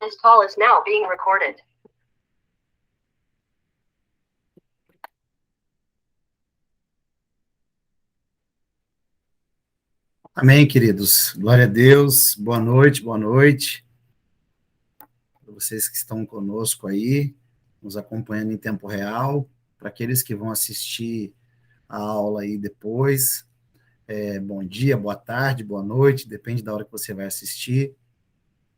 This call is now being recorded. Amém, queridos. Glória a Deus. Boa noite, boa noite. Para vocês que estão conosco aí, nos acompanhando em tempo real, para aqueles que vão assistir a aula aí depois, bom dia, boa tarde, boa noite, depende da hora que você vai assistir,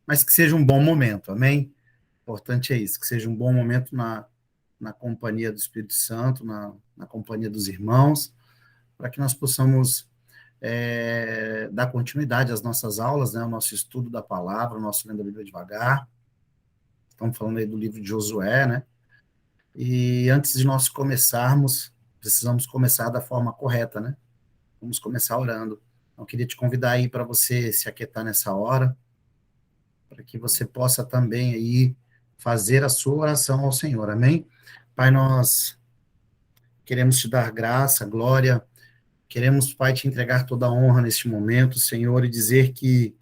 mas que seja um bom momento, amém? O importante é isso, que seja um bom momento na companhia do Espírito Santo, na companhia dos irmãos, para que nós possamos dar continuidade às nossas aulas, né, o nosso estudo da palavra, o nosso Lendo a Bíblia Devagar. Estamos falando aí do livro de Josué, né? E antes de nós começarmos, precisamos começar da forma correta, né? Vamos começar orando. Então, eu queria te convidar aí para você se aquietar nessa hora, para que você possa também aí fazer a sua oração ao Senhor, amém? Pai, nós queremos te dar graça, glória, queremos, Pai, te entregar toda a honra neste momento, Senhor, e dizer que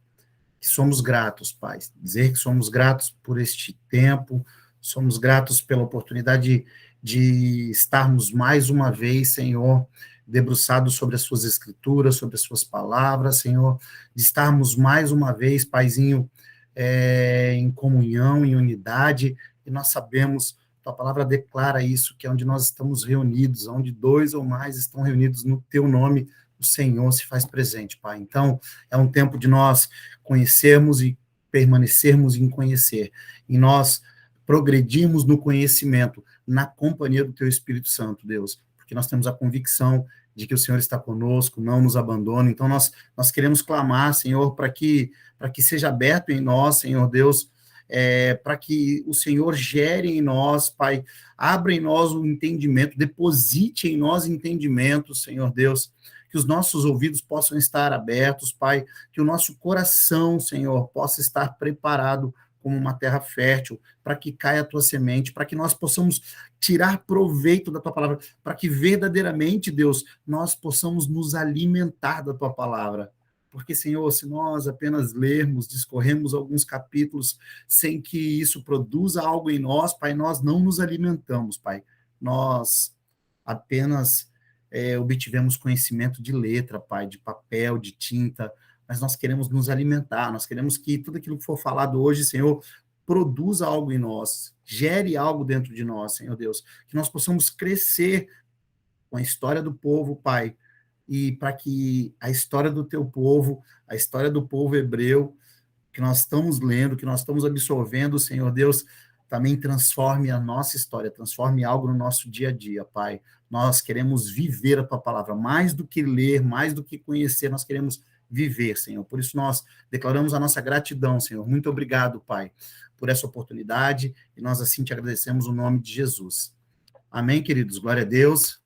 somos gratos, Pai, dizer que somos gratos por este tempo, somos gratos pela oportunidade de estarmos mais uma vez, Senhor, debruçados sobre as suas escrituras, sobre as suas palavras, Senhor, de estarmos mais uma vez, Paizinho, em comunhão, em unidade, e nós sabemos, tua palavra declara isso, que é onde nós estamos reunidos, onde dois ou mais estão reunidos no teu nome, o Senhor se faz presente, Pai. Então, é um tempo de nós conhecermos e permanecermos em conhecer, e nós progredirmos no conhecimento, na companhia do Teu Espírito Santo, Deus, porque nós temos a convicção de que o Senhor está conosco, não nos abandona, então nós queremos clamar, Senhor, para que seja aberto em nós, Senhor Deus, para que o Senhor gere em nós, Pai, abra em nós o entendimento, deposite em nós entendimento, Senhor Deus, que os nossos ouvidos possam estar abertos, Pai, que o nosso coração, Senhor, possa estar preparado como uma terra fértil, para que caia a tua semente, para que nós possamos tirar proveito da tua palavra, para que verdadeiramente, Deus, nós possamos nos alimentar da tua palavra. Porque, Senhor, se nós apenas lermos, discorremos alguns capítulos sem que isso produza algo em nós, Pai, nós não nos alimentamos, Pai. Nós apenas obtivemos conhecimento de letra, Pai, de papel, de tinta, mas nós queremos nos alimentar, nós queremos que tudo aquilo que for falado hoje, Senhor, produza algo em nós, gere algo dentro de nós, Senhor Deus, que nós possamos crescer com a história do povo, Pai, e para que a história do teu povo, a história do povo hebreu, que nós estamos lendo, que nós estamos absorvendo, Senhor Deus, também transforme a nossa história, transforme algo no nosso dia a dia, Pai. Nós queremos viver a tua palavra, mais do que ler, mais do que conhecer, nós queremos viver, Senhor. Por isso nós declaramos a nossa gratidão, Senhor. Muito obrigado, Pai, por essa oportunidade, e nós assim te agradecemos no nome de Jesus. Amém, queridos? Glória a Deus.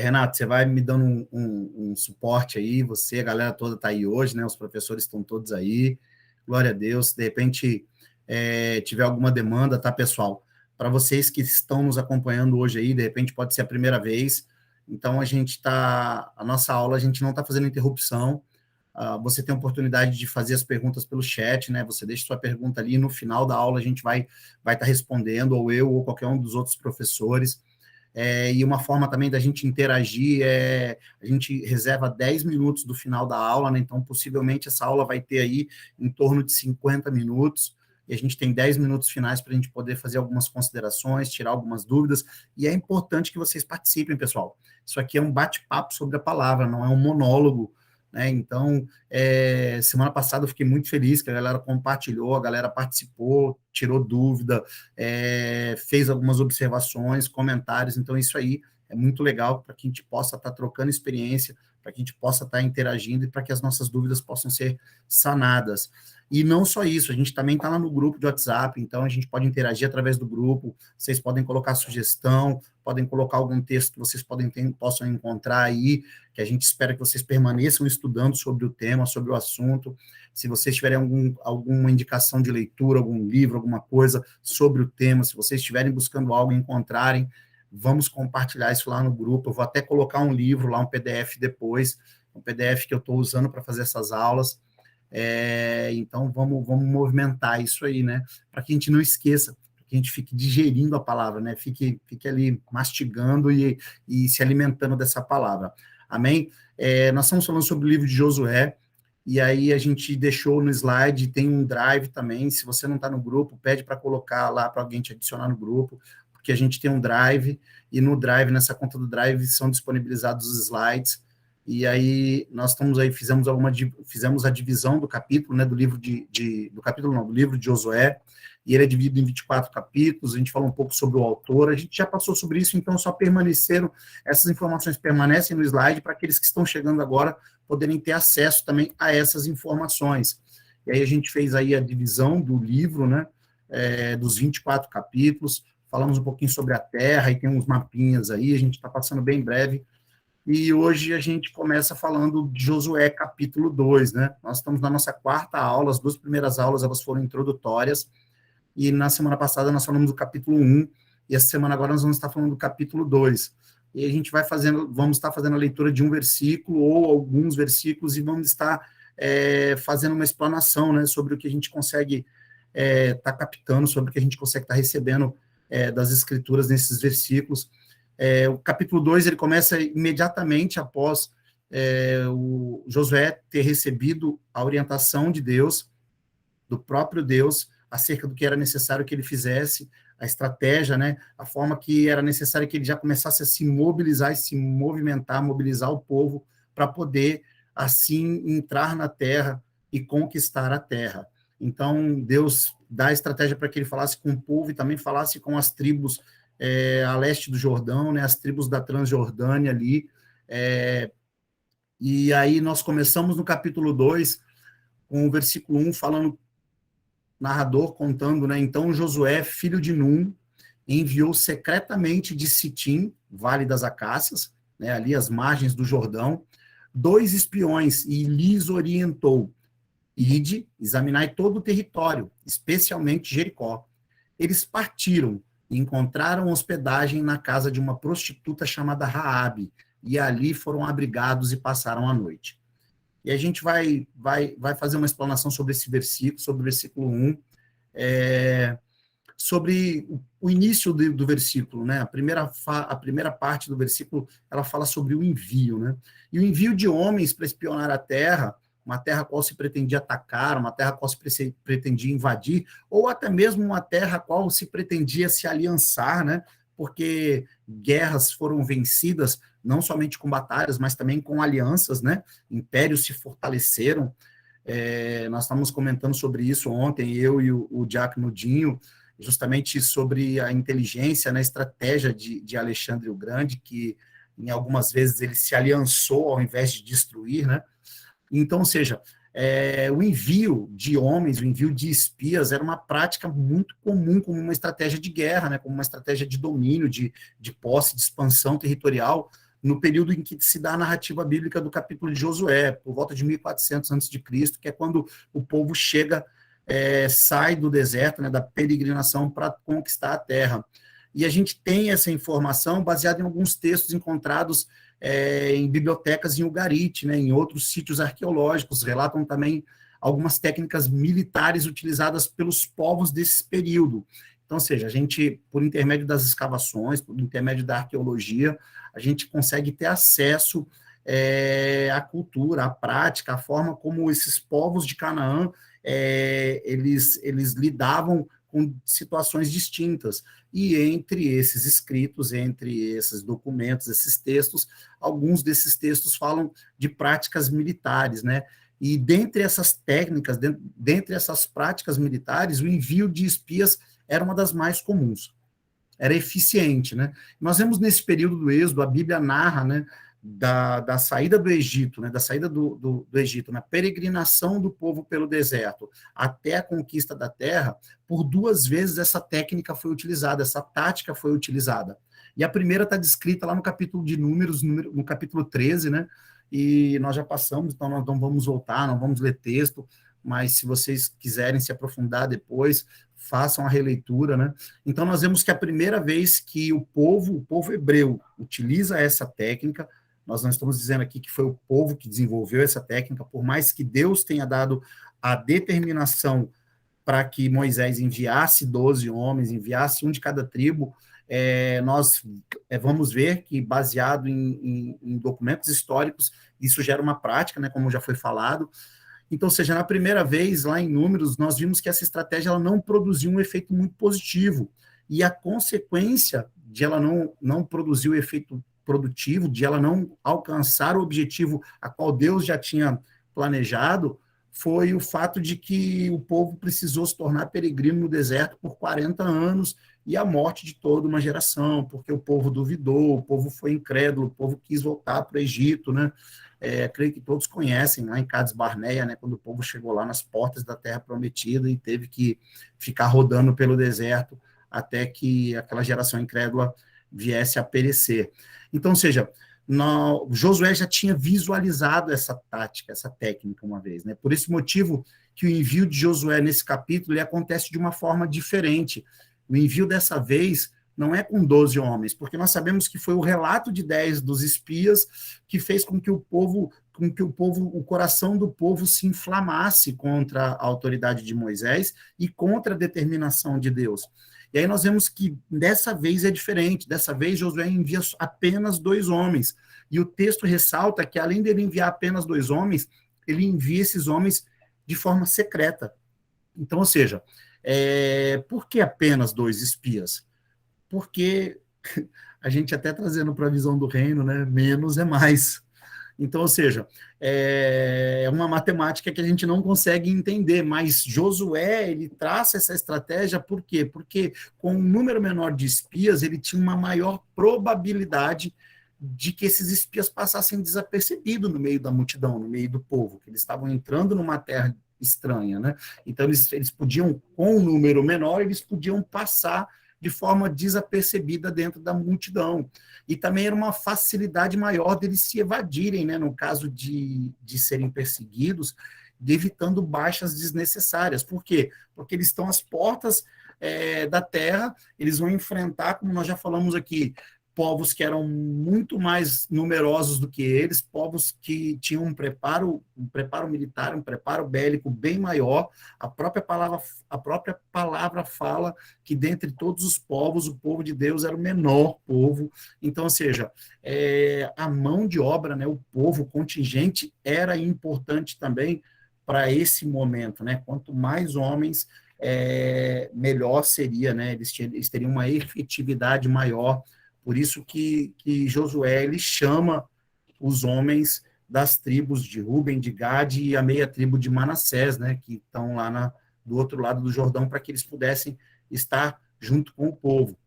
Renato, você vai me dando um suporte aí, você, a galera toda está aí hoje, né? Os professores estão todos aí. Glória a Deus. De repente, tiver alguma demanda, tá, pessoal? Para vocês que estão nos acompanhando hoje aí, de repente pode ser a primeira vez. Então, a nossa aula, a gente não está fazendo interrupção. Você tem a oportunidade de fazer as perguntas pelo chat, né? Você deixa sua pergunta ali, no final da aula a gente vai estar respondendo, ou eu, ou qualquer um dos outros professores. E uma forma também da gente interagir a gente reserva 10 minutos do final da aula, né? Então, possivelmente, essa aula vai ter aí em torno de 50 minutos, e a gente tem 10 minutos finais para a gente poder fazer algumas considerações, tirar algumas dúvidas, e é importante que vocês participem, pessoal. Isso aqui é um bate-papo sobre a palavra, não é um monólogo, né? Então, semana passada eu fiquei muito feliz que a galera compartilhou, a galera participou, tirou dúvida, fez algumas observações, comentários, então isso aí é muito legal para que a gente possa estar trocando experiência, para que a gente possa estar interagindo e para que as nossas dúvidas possam ser sanadas. E não só isso, a gente também está lá no grupo de WhatsApp, então a gente pode interagir através do grupo, vocês podem colocar sugestão, podem colocar algum texto que vocês possam encontrar aí, que a gente espera que vocês permaneçam estudando sobre o tema, sobre o assunto. Se vocês tiverem alguma indicação de leitura, algum livro, alguma coisa sobre o tema, se vocês estiverem buscando algo e encontrarem, vamos compartilhar isso lá no grupo. Eu vou até colocar um livro lá, um PDF depois, um PDF que eu estou usando para fazer essas aulas. Então, vamos movimentar isso aí, né? Para que a gente não esqueça, que a gente fique digerindo a palavra, né? Fique ali mastigando e se alimentando dessa palavra. Amém? Nós estamos falando sobre o livro de Josué, e aí a gente deixou no slide, tem um drive também, se você não está no grupo, pede para colocar lá, para alguém te adicionar no grupo, porque a gente tem um drive, e no drive, nessa conta do drive, são disponibilizados os slides, e aí nós estamos aí, fizemos a divisão do capítulo, né, do livro do livro de Josué, e ele é dividido em 24 capítulos, a gente falou um pouco sobre o autor, a gente já passou sobre isso, então só essas informações permanecem no slide para aqueles que estão chegando agora poderem ter acesso também a essas informações. E aí a gente fez aí a divisão do livro, né, dos 24 capítulos, falamos um pouquinho sobre a Terra, e tem uns mapinhas aí, a gente está passando bem breve, e hoje a gente começa falando de Josué, capítulo 2, né, nós estamos na nossa quarta aula, as 2 primeiras aulas, elas foram introdutórias, e na semana passada nós falamos do capítulo 1, e essa semana agora nós vamos estar falando do capítulo 2. E a gente vamos estar fazendo a leitura de um versículo, ou alguns versículos, e vamos estar fazendo uma explanação, né, sobre o que a gente consegue estar captando, sobre o que a gente consegue estar recebendo das escrituras nesses versículos. O capítulo 2, ele começa imediatamente após o Josué ter recebido a orientação de Deus, do próprio Deus, acerca do que era necessário que ele fizesse, a estratégia, né, a forma que era necessário que ele já começasse a se mobilizar e se movimentar, mobilizar o povo para poder, assim, entrar na terra e conquistar a terra. Então, Deus dá a estratégia para que ele falasse com o povo e também falasse com as tribos a leste do Jordão, né, as tribos da Transjordânia ali, e aí nós começamos no capítulo 2, com o versículo 1, falando, narrador contando, né, então Josué, filho de Num, enviou secretamente de Sitim, Vale das Acácias, né, ali às margens do Jordão, 2 espiões, e lhes orientou: ide, examinai todo o território, especialmente Jericó. Eles partiram e encontraram hospedagem na casa de uma prostituta chamada Raabe, e ali foram abrigados e passaram a noite. E a gente vai fazer uma explanação sobre esse versículo, sobre o versículo 1, sobre o início do versículo, né? A primeira parte do versículo, ela fala sobre o envio, né? E o envio de homens para espionar a terra, uma terra a qual se pretendia atacar, uma terra a qual se pretendia invadir, ou até mesmo uma terra a qual se pretendia se aliançar, né? Porque guerras foram vencidas não somente com batalhas, mas também com alianças, né? Impérios se fortaleceram. Nós estávamos comentando sobre isso ontem, eu e o Diácono Dinho, justamente sobre a inteligência, né, estratégia de Alexandre o Grande, que em algumas vezes ele se aliançou ao invés de destruir, né? Então, ou seja, o envio de homens, o envio de espias era uma prática muito comum como uma estratégia de guerra, né, como uma estratégia de domínio, de posse, de expansão territorial, no período em que se dá a narrativa bíblica do capítulo de Josué, por volta de 1400 a.C., que é quando o povo chega, sai do deserto, né, da peregrinação para conquistar a terra. E a gente tem essa informação baseada em alguns textos encontrados em bibliotecas em Ugarit, né, em outros sítios arqueológicos, relatam também algumas técnicas militares utilizadas pelos povos desse período. Então, ou seja, a gente, por intermédio das escavações, por intermédio da arqueologia, a gente consegue ter acesso à cultura, à prática, à forma como esses povos de Canaã, eles lidavam com situações distintas. E entre esses escritos, entre esses documentos, esses textos, alguns desses textos falam de práticas militares, né? E dentre essas técnicas, dentre essas práticas militares, o envio de espias era uma das mais comuns, era eficiente, né? Nós vemos nesse período do Êxodo, a Bíblia narra, né, da saída do Egito, né, da saída do Egito, na peregrinação do povo pelo deserto, até a conquista da terra, por 2 vezes essa técnica foi utilizada, essa tática foi utilizada. E a primeira está descrita lá no capítulo de Números, no capítulo 13, né, e nós já passamos, então nós não vamos voltar, não vamos ler texto, mas se vocês quiserem se aprofundar depois, façam a releitura, né? Então nós vemos que a primeira vez que o povo hebreu utiliza essa técnica, Nós não estamos dizendo aqui que foi o povo que desenvolveu essa técnica, por mais que Deus tenha dado a determinação para que Moisés enviasse 12 homens, enviasse um de cada tribo, nós vamos ver que, baseado em documentos históricos, isso gera uma prática, né, como já foi falado. Então, ou seja, na primeira vez, lá em Números, nós vimos que essa estratégia ela não produziu um efeito muito positivo, e a consequência de ela não produzir o efeito produtivo, de ela não alcançar o objetivo a qual Deus já tinha planejado, foi o fato de que o povo precisou se tornar peregrino no deserto por 40 anos e a morte de toda uma geração, porque o povo duvidou, o povo foi incrédulo, o povo quis voltar para o Egito, né? Creio que todos conhecem, lá em Cades Barneia, né, quando o povo chegou lá nas portas da Terra Prometida e teve que ficar rodando pelo deserto até que aquela geração incrédula viesse a perecer. Então, ou seja, Josué já tinha visualizado essa tática, essa técnica uma vez, né? Por esse motivo que o envio de Josué nesse capítulo ele acontece de uma forma diferente. O envio dessa vez não é com 12 homens, porque nós sabemos que foi o relato de 10 dos espias que fez com que o coração do povo se inflamasse contra a autoridade de Moisés e contra a determinação de Deus. E aí nós vemos que dessa vez é diferente. Dessa vez Josué envia apenas 2 homens. E o texto ressalta que, além dele enviar apenas 2 homens, ele envia esses homens de forma secreta. Então, ou seja, por que apenas 2 espias? Porque a gente até trazendo para a visão do reino, né, menos é mais. Então, ou seja, é uma matemática que a gente não consegue entender, mas Josué, ele traça essa estratégia por quê? Porque com um número menor de espias, ele tinha uma maior probabilidade de que esses espias passassem desapercebidos no meio da multidão, no meio do povo, que eles estavam entrando numa terra estranha, né? Então, eles podiam, com um número menor, eles podiam passar de forma desapercebida dentro da multidão. E também era uma facilidade maior deles se evadirem, né, no caso de serem perseguidos, evitando baixas desnecessárias. Por quê? Porque eles estão às portas da terra, eles vão enfrentar, como nós já falamos aqui, povos que eram muito mais numerosos do que eles, povos que tinham um preparo militar, um preparo bélico bem maior. A própria palavra fala que dentre todos os povos, o povo de Deus era o menor povo. Então, ou seja, a mão de obra, né, o povo, o contingente, era importante também para esse momento, né? Quanto mais homens, melhor seria, né? Eles teriam uma efetividade maior. Por isso que Josué ele chama os homens das tribos de Ruben, de Gade e a meia tribo de Manassés, né, que estão lá do outro lado do Jordão, para que eles pudessem estar junto com o povo.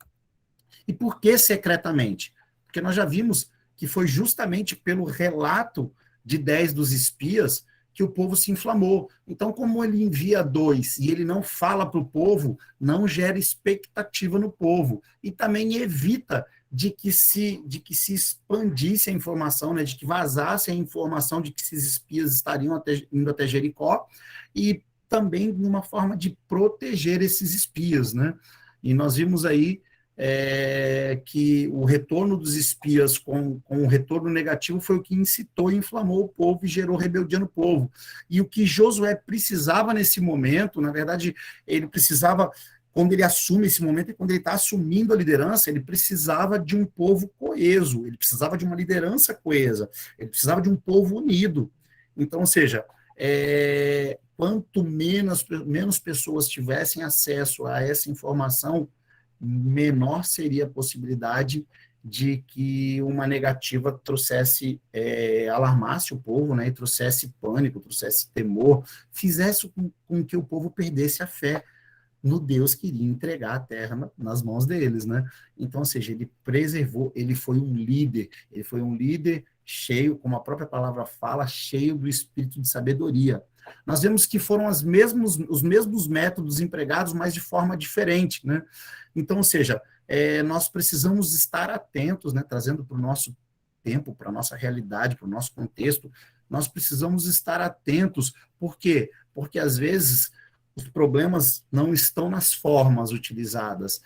E por que secretamente? Porque nós já vimos que foi justamente pelo relato de 10 dos espias que o povo se inflamou. Então, como ele envia 2 e ele não fala para o povo, não gera expectativa no povo. E também evita de que se expandisse a informação, né, de que vazasse a informação de que esses espias estariam indo até Jericó, e também uma forma de proteger esses espias, né? E nós vimos aí que o retorno dos espias com o retorno negativo foi o que incitou e inflamou o povo e gerou rebeldia no povo. E o que Josué precisava nesse momento, na verdade, ele precisava, quando ele assume esse momento e quando ele está assumindo a liderança, ele precisava de um povo coeso, ele precisava de uma liderança coesa, ele precisava de um povo unido. Então, ou seja, quanto menos pessoas tivessem acesso a essa informação, menor seria a possibilidade de que uma negativa alarmasse o povo, né, e trouxesse pânico, trouxesse temor, fizesse com que o povo perdesse a fé no Deus que iria entregar a terra nas mãos deles, né? Então, ou seja, ele preservou, ele foi um líder cheio, como a própria palavra fala, cheio do espírito de sabedoria. Nós vemos que foram os mesmos métodos empregados, mas de forma diferente, né? Então, ou seja, nós precisamos estar atentos, né, trazendo para o nosso tempo, para a nossa realidade, para o nosso contexto, nós precisamos estar atentos. Por quê? Porque, às vezes, os problemas não estão nas formas utilizadas.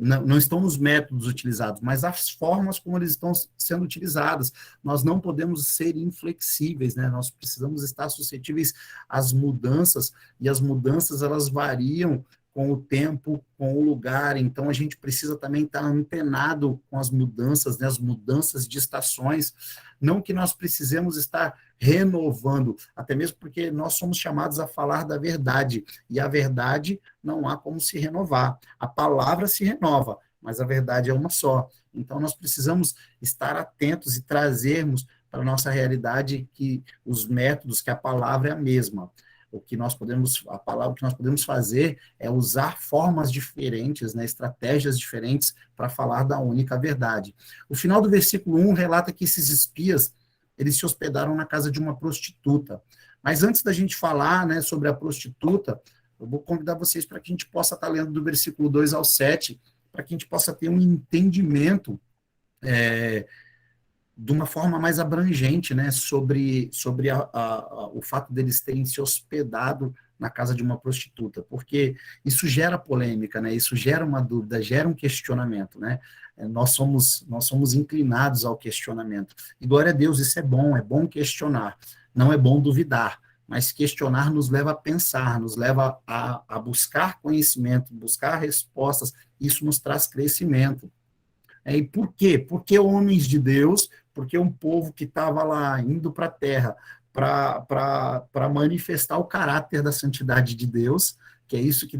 não estão nos métodos utilizados, mas as formas como eles estão sendo utilizadas. Nós não podemos ser inflexíveis, né? Nós precisamos estar suscetíveis às mudanças, e as mudanças, elas variam com o tempo, com o lugar, então a gente precisa também estar antenado com as mudanças, né? As mudanças de estações, não que nós precisemos estar renovando, até mesmo porque nós somos chamados a falar da verdade, e a verdade não há como se renovar. A palavra se renova, mas a verdade é uma só. Então, nós precisamos estar atentos e trazermos para a nossa realidade que os métodos, que a palavra é a mesma. A palavra que nós podemos fazer é usar formas diferentes, né, estratégias diferentes para falar da única verdade. O final do versículo 1 relata que esses espias, eles se hospedaram na casa de uma prostituta. Mas antes da gente falar, né, sobre a prostituta, eu vou convidar vocês para que a gente possa estar lendo do versículo 2 ao 7, para que a gente possa ter um entendimento de uma forma mais abrangente, né, sobre o fato deles terem se hospedado na casa de uma prostituta, porque isso gera polêmica, né, isso gera uma dúvida, gera um questionamento, né, nós somos inclinados ao questionamento, e glória a Deus, isso é bom questionar, não é bom duvidar, mas questionar nos leva a pensar, nos leva a buscar conhecimento, buscar respostas, isso nos traz crescimento. E por quê? Porque homens de Deus, porque um povo que estava lá indo para a terra para manifestar o caráter da santidade de Deus, que é isso que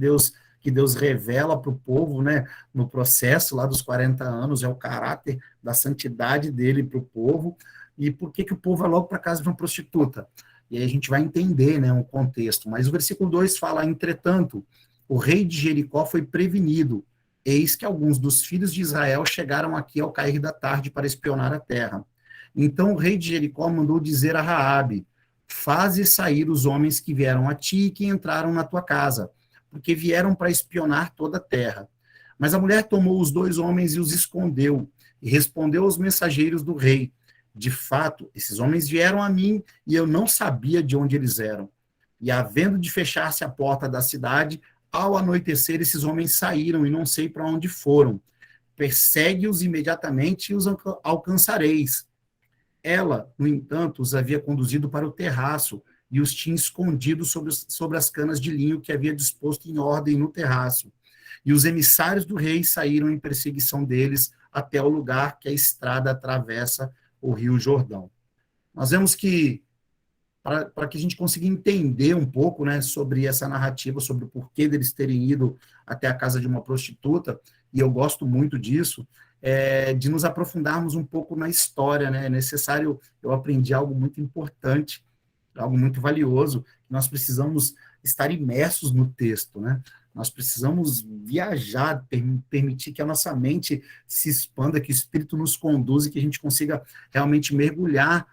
Deus revela para o povo, né, no processo lá dos 40 anos, é o caráter da santidade dele para o povo. E por que o povo vai logo para a casa de uma prostituta? E aí a gente vai entender, né, um contexto. Mas o versículo 2 fala, entretanto, o rei de Jericó foi prevenido. Eis que alguns dos filhos de Israel chegaram aqui ao cair da tarde para espionar a terra. Então o rei de Jericó mandou dizer a Raabe, faze sair os homens que vieram a ti e que entraram na tua casa, porque vieram para espionar toda a terra. Mas a mulher tomou os 2 homens e os escondeu, e respondeu aos mensageiros do rei, de fato, esses homens vieram a mim e eu não sabia de onde eles eram. E havendo de fechar-se a porta da cidade, ao anoitecer, esses homens saíram e não sei para onde foram. Persegue-os imediatamente e os alcançareis. Ela, no entanto, os havia conduzido para o terraço e os tinha escondido sobre as canas de linho que havia disposto em ordem no terraço. E os emissários do rei saíram em perseguição deles até o lugar que a estrada atravessa o rio Jordão. Nós vemos que, para que a gente consiga entender um pouco, né, sobre essa narrativa, sobre o porquê deles terem ido até a casa de uma prostituta, e eu gosto muito disso, de nos aprofundarmos um pouco na história, né, é necessário, eu aprendi algo muito importante, algo muito valioso, que nós precisamos estar imersos no texto, né, nós precisamos viajar, permitir que a nossa mente se expanda, que o Espírito nos conduza e que a gente consiga realmente mergulhar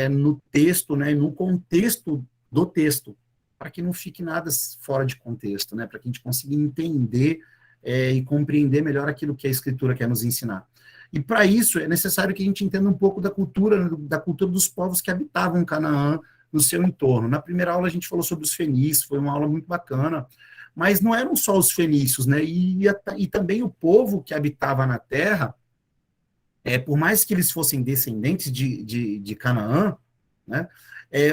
no texto, né, no contexto do texto, para que não fique nada fora de contexto, né, para que a gente consiga entender e compreender melhor aquilo que a Escritura quer nos ensinar. E para isso é necessário que a gente entenda um pouco da cultura dos povos que habitavam Canaã no seu entorno. Na primeira aula a gente falou sobre os fenícios, foi uma aula muito bacana, mas não eram só os fenícios, né, e também o povo que habitava na terra, por mais que eles fossem descendentes de Canaã, né,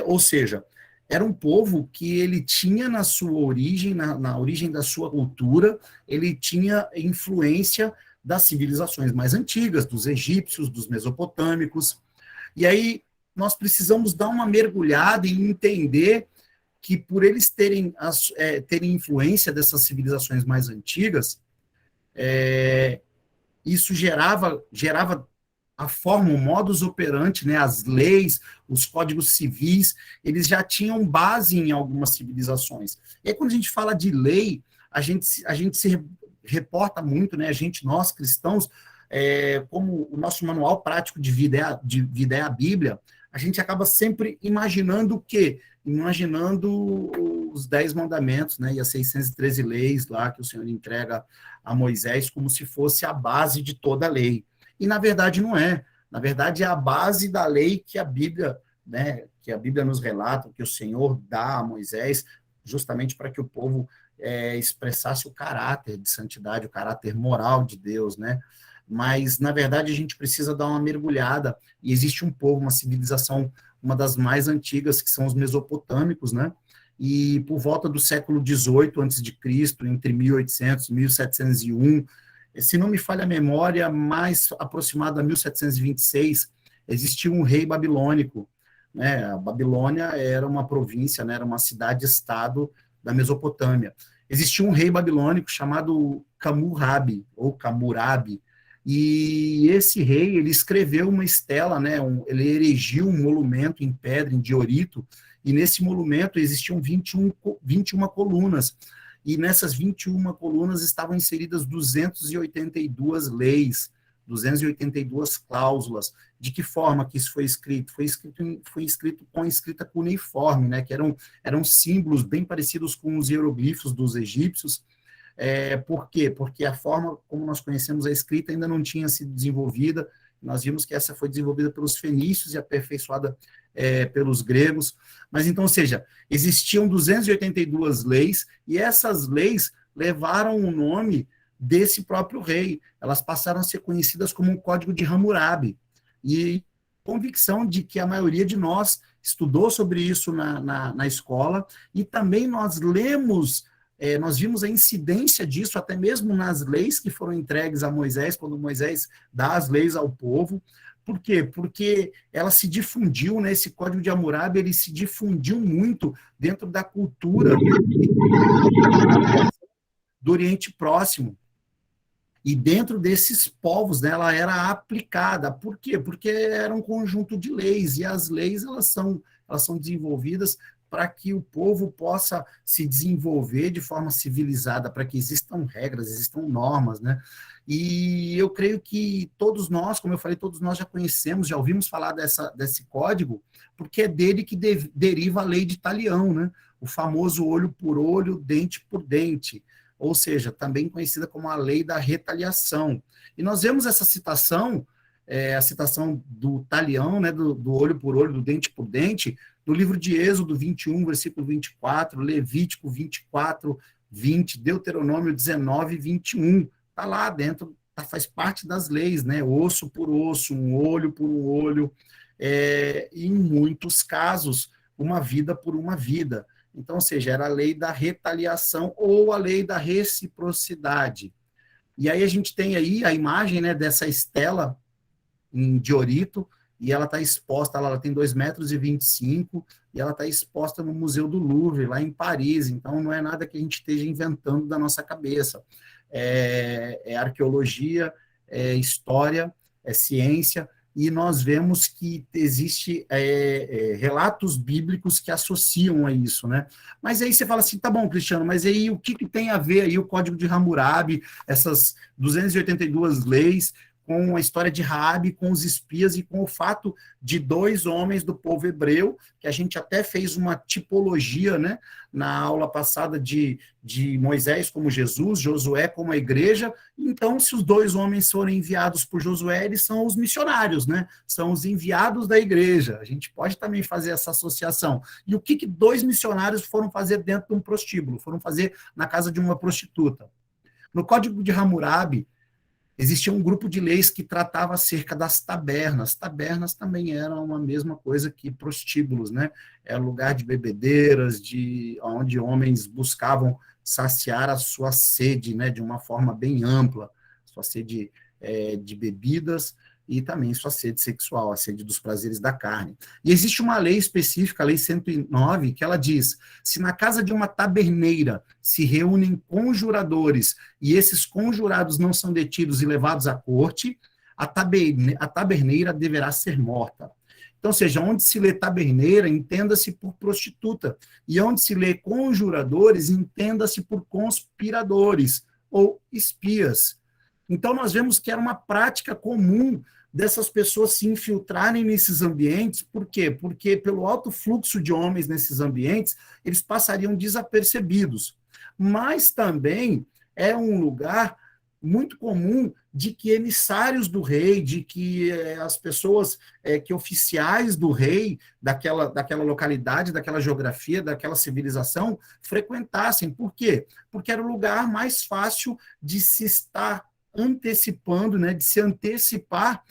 ou seja, era um povo que ele tinha na sua origem, na origem da sua cultura, ele tinha influência das civilizações mais antigas, dos egípcios, dos mesopotâmicos, e aí nós precisamos dar uma mergulhada e entender que por eles terem influência dessas civilizações mais antigas, isso gerava a forma, o modus operandi, né, as leis, os códigos civis, eles já tinham base em algumas civilizações. E aí, quando a gente fala de lei, a gente se reporta muito, né, nós cristãos, como o nosso manual prático de vida é a Bíblia, a gente acaba sempre imaginando o quê? Imaginando os 10 mandamentos, né, e as 613 leis lá que o Senhor entrega a Moisés como se fosse a base de toda a lei. E, na verdade, não é. Na verdade, é a base da lei que a Bíblia, né, que a Bíblia nos relata, que o Senhor dá a Moisés, justamente para que o povo expressasse o caráter de santidade, o caráter moral de Deus, né? Mas, na verdade, a gente precisa dar uma mergulhada, e existe um povo, uma civilização, uma das mais antigas, que são os mesopotâmicos, né? E por volta do século XVIII a.C., entre 1800 e 1701, se não me falha a memória, mais aproximado a 1726, existiu um rei babilônico, né? A Babilônia era uma província, né? Era uma cidade-estado da Mesopotâmia. Existia um rei babilônico chamado Hammurabi, ou Hammurabi, e esse rei, ele escreveu uma estela, né? Ele erigiu um monumento em pedra, em diorito, e nesse monumento existiam 21 colunas, e nessas 21 colunas estavam inseridas 282 leis, 282 cláusulas. De que forma que isso foi escrito? Foi escrito com escrita cuneiforme, né, que eram símbolos bem parecidos com os hieroglifos dos egípcios. Por quê? Porque a forma como nós conhecemos a escrita ainda não tinha sido desenvolvida. Nós vimos que essa foi desenvolvida pelos fenícios e aperfeiçoada pelos gregos. Mas então, ou seja, existiam 282 leis, e essas leis levaram o nome desse próprio rei. Elas passaram a ser conhecidas como um Código de Hammurabi. E convicção de que a maioria de nós estudou sobre isso na escola, e também nós lemos, nós vimos a incidência disso até mesmo nas leis que foram entregues a Moisés, quando Moisés dá as leis ao povo. Por quê? Porque ela se difundiu, né, esse Código de Hammurabi, ele se difundiu muito dentro da cultura do Oriente Próximo. E dentro desses povos, né, ela era aplicada. Por quê? Porque era um conjunto de leis, e as leis elas são desenvolvidas para que o povo possa se desenvolver de forma civilizada, para que existam regras, existam normas, né? E eu creio que todos nós, como eu falei, todos nós já conhecemos, já ouvimos falar desse código, porque é dele que deriva a lei de Talião, né? O famoso olho por olho, dente por dente, ou seja, também conhecida como a lei da retaliação. E nós vemos essa citação, a citação do Talião, né, do olho por olho, do dente por dente, no livro de Êxodo 21, versículo 24, Levítico 24, 20, Deuteronômio 19, 21. Está lá dentro, faz parte das leis, né? Osso por osso, um olho por um olho, e em muitos casos, uma vida por uma vida. Então, ou seja, era a lei da retaliação ou a lei da reciprocidade. E aí a gente tem aí a imagem, né, dessa estela em diorito, e ela está exposta, ela tem 2,25 metros, e ela está exposta no Museu do Louvre, lá em Paris. Então, não é nada que a gente esteja inventando da nossa cabeça. É arqueologia, é história, é ciência, e nós vemos que existe relatos bíblicos que associam a isso, né? Mas aí você fala assim, tá bom, Cristiano, mas aí o que tem a ver aí o Código de Hammurabi, essas 282 leis, com a história de Raabe, com os espias e com o fato de 2 homens do povo hebreu, que a gente até fez uma tipologia, né, na aula passada de Moisés como Jesus, Josué como a igreja. Então, se os 2 homens forem enviados por Josué, eles são os missionários, né, são os enviados da igreja. A gente pode também fazer essa associação. E o que 2 missionários foram fazer dentro de um prostíbulo? Foram fazer na casa de uma prostituta. No Código de Hammurabi, existia um grupo de leis que tratava acerca das tabernas. Tabernas também eram a mesma coisa que prostíbulos, né? Era lugar de bebedeiras, onde homens buscavam saciar a sua sede, né? De uma forma bem ampla, sua sede de bebidas e também sua sede sexual, a sede dos prazeres da carne. E existe uma lei específica, a Lei 109, que ela diz: se na casa de uma taberneira se reúnem conjuradores e esses conjurados não são detidos e levados à corte, a taberneira deverá ser morta. Então, ou seja, onde se lê taberneira, entenda-se por prostituta, e onde se lê conjuradores, entenda-se por conspiradores ou espias. Então, nós vemos que era uma prática comum dessas pessoas se infiltrarem nesses ambientes. Por quê? Porque pelo alto fluxo de homens nesses ambientes, eles passariam desapercebidos. Mas também é um lugar muito comum de que emissários do rei, de que as pessoas, que oficiais do rei, daquela localidade, daquela geografia, daquela civilização, frequentassem. Por quê? Porque era o lugar mais fácil de se estar antecipando, né, de se antecipar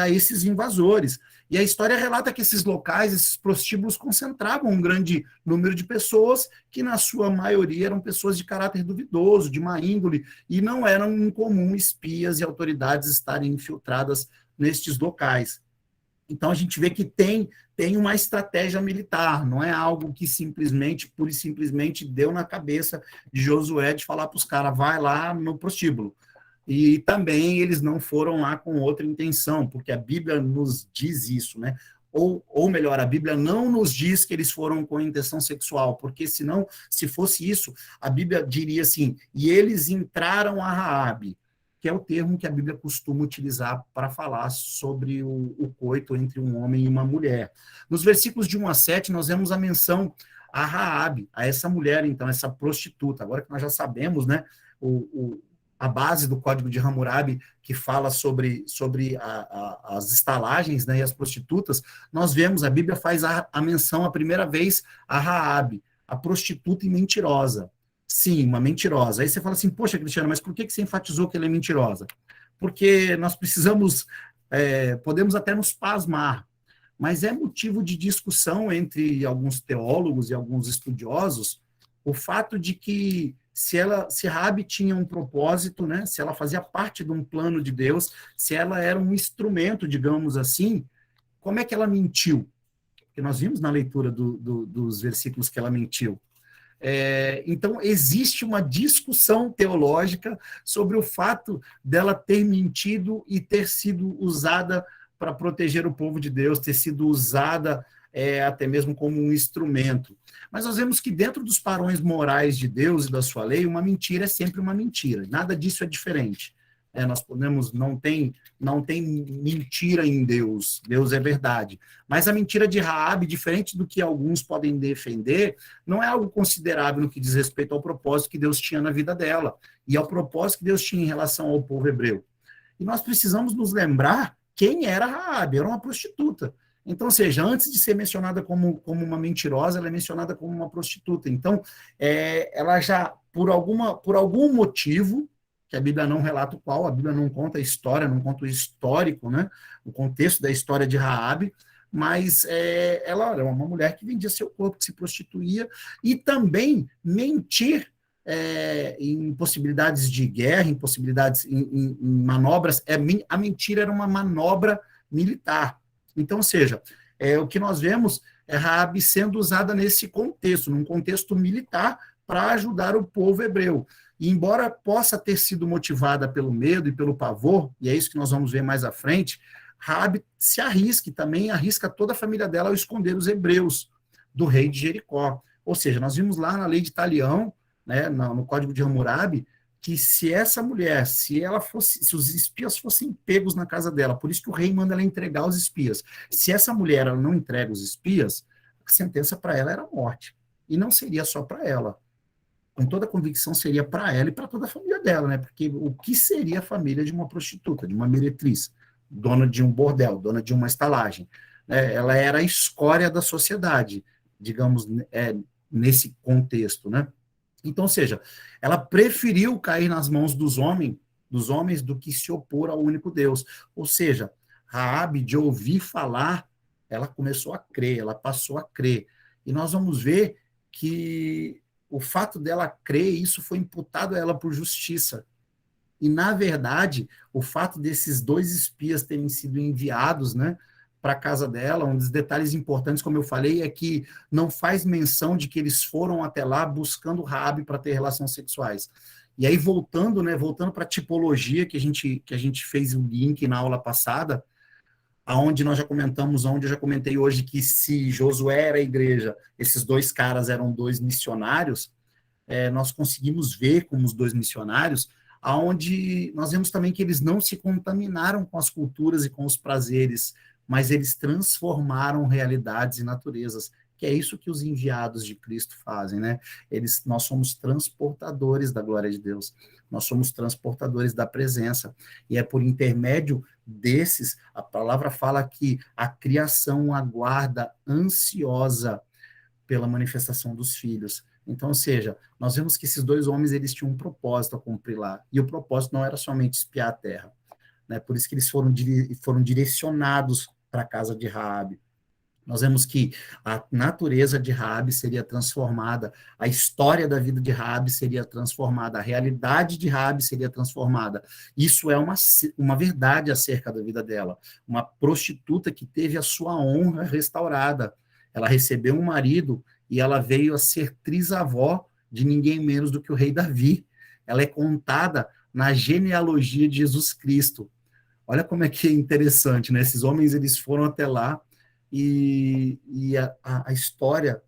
a esses invasores. E a história relata que esses locais, esses prostíbulos, concentravam um grande número de pessoas que, na sua maioria, eram pessoas de caráter duvidoso, de má índole, e não eram incomum espias e autoridades estarem infiltradas nestes locais. Então, a gente vê que tem uma estratégia militar, não é algo que simplesmente, pura e simplesmente, deu na cabeça de Josué de falar para os caras, vai lá no prostíbulo. E também eles não foram lá com outra intenção, porque a Bíblia nos diz isso, né? Ou melhor, a Bíblia não nos diz que eles foram com intenção sexual, porque senão, se fosse isso, a Bíblia diria assim, e eles entraram a Raabe, que é o termo que a Bíblia costuma utilizar para falar sobre o coito entre um homem e uma mulher. Nos versículos de 1 a 7, nós vemos a menção a Raabe, a essa mulher, então, essa prostituta. Agora que nós já sabemos, né, a base do Código de Hammurabi, que fala sobre as estalagens, né, e as prostitutas, nós vemos, a Bíblia faz a menção a primeira vez a Raabe, a prostituta e mentirosa. Sim, uma mentirosa. Aí você fala assim, poxa, Cristiano, mas por que você enfatizou que ela é mentirosa? Porque nós precisamos, podemos até nos pasmar, mas é motivo de discussão entre alguns teólogos e alguns estudiosos o fato de que se Raabe tinha um propósito, né, se ela fazia parte de um plano de Deus, se ela era um instrumento, digamos assim, como é que ela mentiu? Porque nós vimos na leitura dos versículos que ela mentiu. Então, existe uma discussão teológica sobre o fato dela ter mentido e ter sido usada para proteger o povo de Deus, ter sido usada até mesmo como um instrumento. Mas nós vemos que dentro dos padrões morais de Deus e da sua lei, uma mentira é sempre uma mentira. Nada disso é diferente. Nós podemos, não tem mentira em Deus. Deus é verdade. Mas a mentira de Raabe, diferente do que alguns podem defender, não é algo considerável no que diz respeito ao propósito que Deus tinha na vida dela e ao propósito que Deus tinha em relação ao povo hebreu. E nós precisamos nos lembrar quem era Raabe. Era uma prostituta. Então, ou seja, antes de ser mencionada como uma mentirosa, ela é mencionada como uma prostituta. Então, ela já, por algum motivo, que a Bíblia não relata o qual, a Bíblia não conta a história, não conta o histórico, né, o contexto da história de Raabe, mas ela era uma mulher que vendia seu corpo, que se prostituía, e também mentir em possibilidades de guerra, em possibilidades, em manobras, a mentira era uma manobra militar. Então, ou seja, o que nós vemos é Raabe sendo usada nesse contexto, num contexto militar, para ajudar o povo hebreu. E embora possa ter sido motivada pelo medo e pelo pavor, e é isso que nós vamos ver mais à frente, Raabe se arrisca e também arrisca toda a família dela ao esconder os hebreus do rei de Jericó. Ou seja, nós vimos lá na lei de Talião, né, no Código de Hammurabi, que se essa mulher, se os espias fossem pegos na casa dela, por isso que o rei manda ela entregar os espias, se essa mulher ela não entrega os espias, a sentença para ela era morte. E não seria só para ela. Com toda a convicção seria para ela e para toda a família dela, né? Porque o que seria a família de uma prostituta, de uma meretriz, dona de um bordel, dona de uma estalagem? Ela era a escória da sociedade, digamos, nesse contexto, né? Então, ou seja, ela preferiu cair nas mãos dos homens do que se opor ao único Deus. Ou seja, Raabe, de ouvir falar, ela começou a crer, ela passou a crer. E nós vamos ver que o fato dela crer, isso foi imputado a ela por justiça. E, na verdade, o fato desses 2 espias terem sido enviados, né, para a casa dela, um dos detalhes importantes, como eu falei, é que não faz menção de que eles foram até lá buscando Raabe para ter relações sexuais. E aí, voltando para a tipologia que a gente fez o link na aula passada, onde eu já comentei hoje que se Josué era a igreja, esses 2 caras eram 2 missionários, nós conseguimos ver como os 2 missionários, aonde nós vemos também que eles não se contaminaram com as culturas e com os prazeres, mas eles transformaram realidades e naturezas porque é isso que os enviados de Cristo fazem, né? Nós somos transportadores da glória de Deus, nós somos transportadores da presença, e é por intermédio desses, a palavra fala que a criação aguarda ansiosa pela manifestação dos filhos. Então, ou seja, nós vemos que esses dois homens, eles tinham um propósito a cumprir lá, e o propósito não era somente espiar a terra, né? Por isso que eles foram direcionados para a casa de Raabe. Nós vemos que a natureza de Raabe seria transformada, a história da vida de Raabe seria transformada, a realidade de Raabe seria transformada. Isso é uma verdade acerca da vida dela. Uma prostituta que teve a sua honra restaurada. Ela recebeu um marido e ela veio a ser trisavó de ninguém menos do que o rei Davi. Ela é contada na genealogia de Jesus Cristo. Olha como é que é interessante, né? Esses homens, eles foram até lá e a história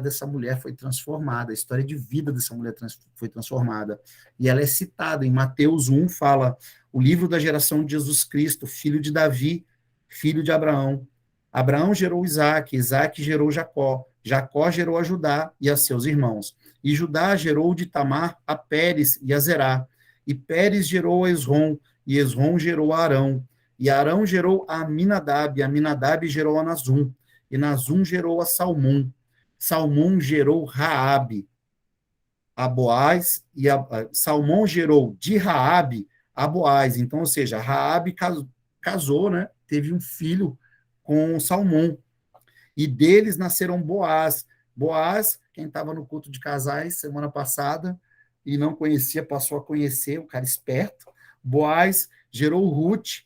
dessa mulher foi transformada, a história de vida dessa mulher foi transformada. E ela é citada em Mateus 1, fala, o livro da geração de Jesus Cristo, filho de Davi, filho de Abraão. Abraão gerou Isaque, Isaque gerou Jacó, Jacó gerou a Judá e a seus irmãos. E Judá gerou de Tamar a Pérez e a Zerá. E Pérez gerou a Esrom, e Esrom gerou a Arão. E Arão gerou a Aminadab, e Aminadab gerou a Nazum. E Nazum gerou a Salmum. Salmum gerou Raabe, a Boaz, e Salmão gerou de Raabe a Boaz. Então, ou seja, Raabe casou, né? Teve um filho com Salmão. E deles nasceram Boaz. Boaz, quem estava no culto de casais semana passada e não conhecia, passou a conhecer, um cara esperto. Boaz gerou Ruth,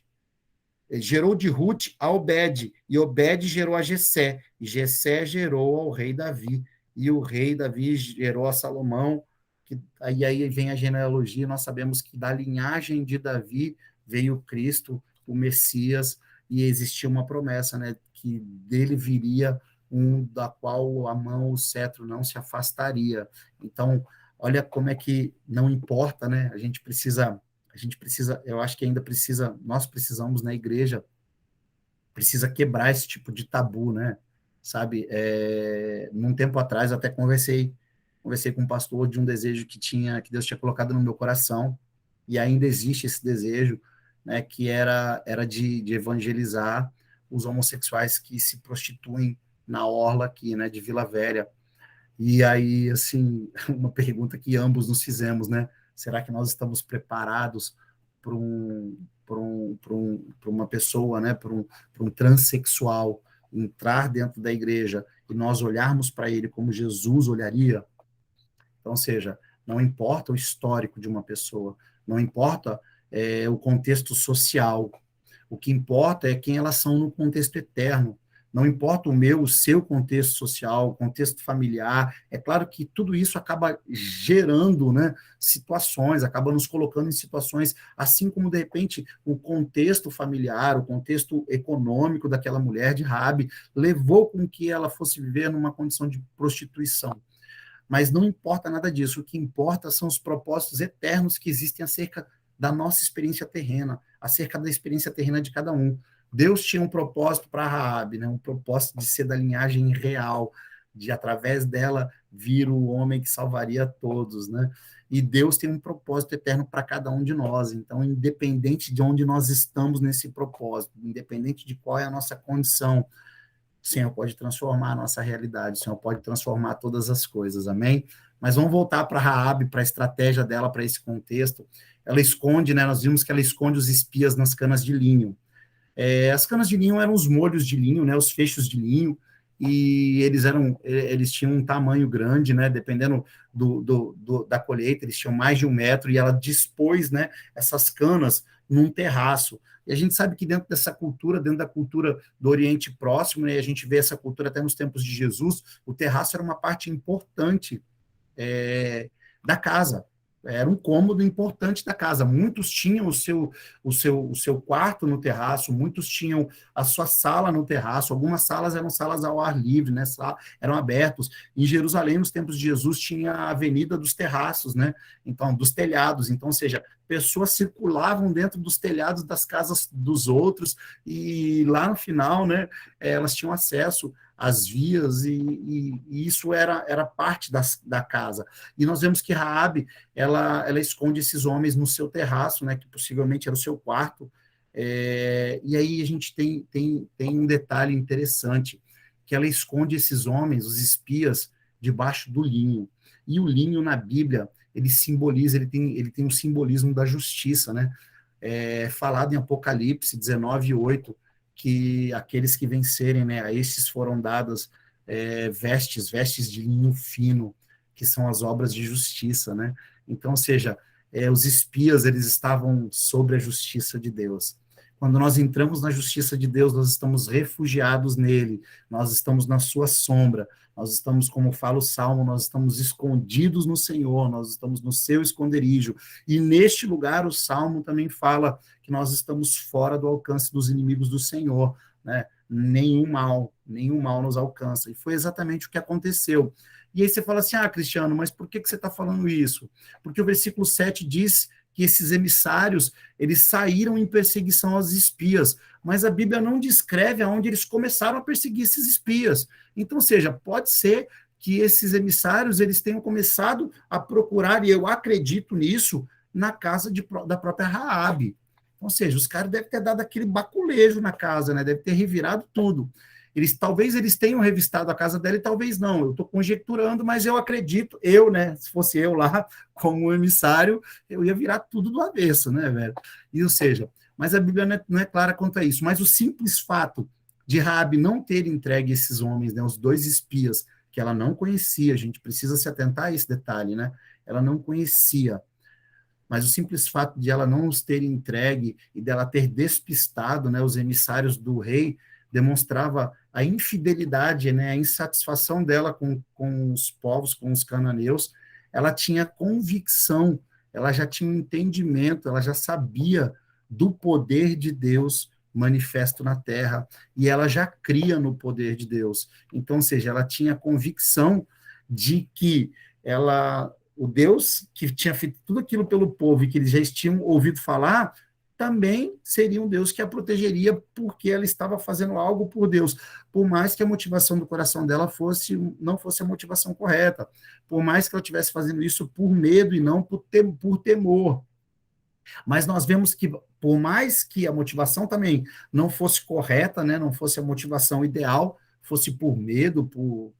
gerou de Ruth a Obed, e Obed gerou a Jessé, e Jessé gerou ao rei Davi, e o rei Davi gerou a Salomão, aí vem a genealogia, nós sabemos que da linhagem de Davi veio Cristo, o Messias, e existia uma promessa, né, que dele viria um da qual a mão, o cetro não se afastaria. Então, olha como é que não importa, né, a gente precisa, eu acho que ainda precisa, nós precisamos na igreja, precisa quebrar esse tipo de tabu, né, sabe, num tempo atrás eu até conversei com um pastor de um desejo que Deus tinha colocado no meu coração, e ainda existe esse desejo, né, que era de evangelizar os homossexuais que se prostituem na orla aqui, né, de Vila Velha. E aí, assim, uma pergunta que ambos nos fizemos, né, será que nós estamos preparados para uma pessoa, né, para um transexual entrar dentro da igreja e nós olharmos para ele como Jesus olharia? Então, ou seja, não importa o histórico de uma pessoa, não importa o contexto social, o que importa é quem elas são no contexto eterno. Não importa o seu contexto social, o contexto familiar. É claro que tudo isso acaba gerando, né, situações, acaba nos colocando em situações, assim como, de repente, o contexto familiar, o contexto econômico daquela mulher de Raabe levou com que ela fosse viver numa condição de prostituição. Mas não importa nada disso, o que importa são os propósitos eternos que existem acerca da nossa experiência terrena, acerca da experiência terrena de cada um. Deus tinha um propósito para Raabe, né? Um propósito de ser da linhagem real, de através dela vir o homem que salvaria todos, né? E Deus tem um propósito eterno para cada um de nós. Então, independente de onde nós estamos nesse propósito, independente de qual é a nossa condição, o Senhor pode transformar a nossa realidade, o Senhor pode transformar todas as coisas, amém? Mas vamos voltar para Raabe, para a estratégia dela, para esse contexto. Ela esconde, né? Nós vimos que ela esconde os espias nas canas de linho. As canas de linho eram os molhos de linho, né, os fechos de linho, e eles tinham um tamanho grande, né, dependendo da colheita, eles tinham mais de 1 metro, e ela dispôs, né, essas canas num terraço. E a gente sabe que dentro dessa cultura, dentro da cultura do Oriente Próximo, né, e a gente vê essa cultura até nos tempos de Jesus, o terraço era uma parte importante da casa. Era um cômodo importante da casa. Muitos tinham o seu quarto no terraço, muitos tinham a sua sala no terraço, algumas salas eram salas ao ar livre, né? Eram abertos. Em Jerusalém, nos tempos de Jesus, tinha a avenida dos terraços, né? Então, dos telhados. Então, ou seja, pessoas circulavam dentro dos telhados das casas dos outros, e lá no final, né, elas tinham acesso as vias, e isso era parte da casa. E nós vemos que Raabe, ela esconde esses homens no seu terraço, né, que possivelmente era o seu quarto, e aí a gente tem um detalhe interessante, que ela esconde esses homens, os espias, debaixo do linho. E o linho na Bíblia, ele simboliza, ele tem um simbolismo da justiça, né? Falado em Apocalipse 19:8, que aqueles que vencerem, né, a estes foram dadas vestes de linho fino, que são as obras de justiça, né? Então, ou seja, os espias, eles estavam sobre a justiça de Deus. Quando nós entramos na justiça de Deus, nós estamos refugiados nele, nós estamos na sua sombra, nós estamos, como fala o Salmo, nós estamos escondidos no Senhor, nós estamos no seu esconderijo. E neste lugar, o Salmo também fala que nós estamos fora do alcance dos inimigos do Senhor, né? Nenhum mal nos alcança. E foi exatamente o que aconteceu. E aí você fala assim, Cristiano, mas por que você está falando isso? Porque o versículo 7 diz que esses emissários, eles saíram em perseguição aos espias, mas a Bíblia não descreve aonde eles começaram a perseguir esses espias. Então, ou seja, pode ser que esses emissários, eles tenham começado a procurar, e eu acredito nisso, na casa da própria Raabe. Ou seja, os caras devem ter dado aquele baculejo na casa, né? Deve ter revirado tudo. Talvez eles tenham revistado a casa dela e talvez não. Eu estou conjecturando, mas eu acredito, né? Se fosse eu lá como emissário, eu ia virar tudo do avesso, né, velho? E, ou seja, mas a Bíblia não é clara quanto a isso. Mas o simples fato de Raabe não ter entregue esses homens, né, os 2 espias, que ela não conhecia, a gente precisa se atentar a esse detalhe, né? Ela não conhecia. Mas o simples fato de ela não os ter entregue e dela ter despistado, né, os emissários do rei, demonstrava a infidelidade, né, a insatisfação dela com os povos, com os cananeus. Ela tinha convicção, ela já tinha um entendimento, ela já sabia do poder de Deus manifesto na terra, e ela já cria no poder de Deus. Então, ou seja, ela tinha convicção de que o Deus que tinha feito tudo aquilo pelo povo e que eles já tinham ouvido falar, também seria um Deus que a protegeria porque ela estava fazendo algo por Deus, por mais que a motivação do coração dela não fosse a motivação correta, por mais que ela estivesse fazendo isso por medo e não por temor. Mas nós vemos que, por mais que a motivação também não fosse correta, né, não fosse a motivação ideal, fosse por medo,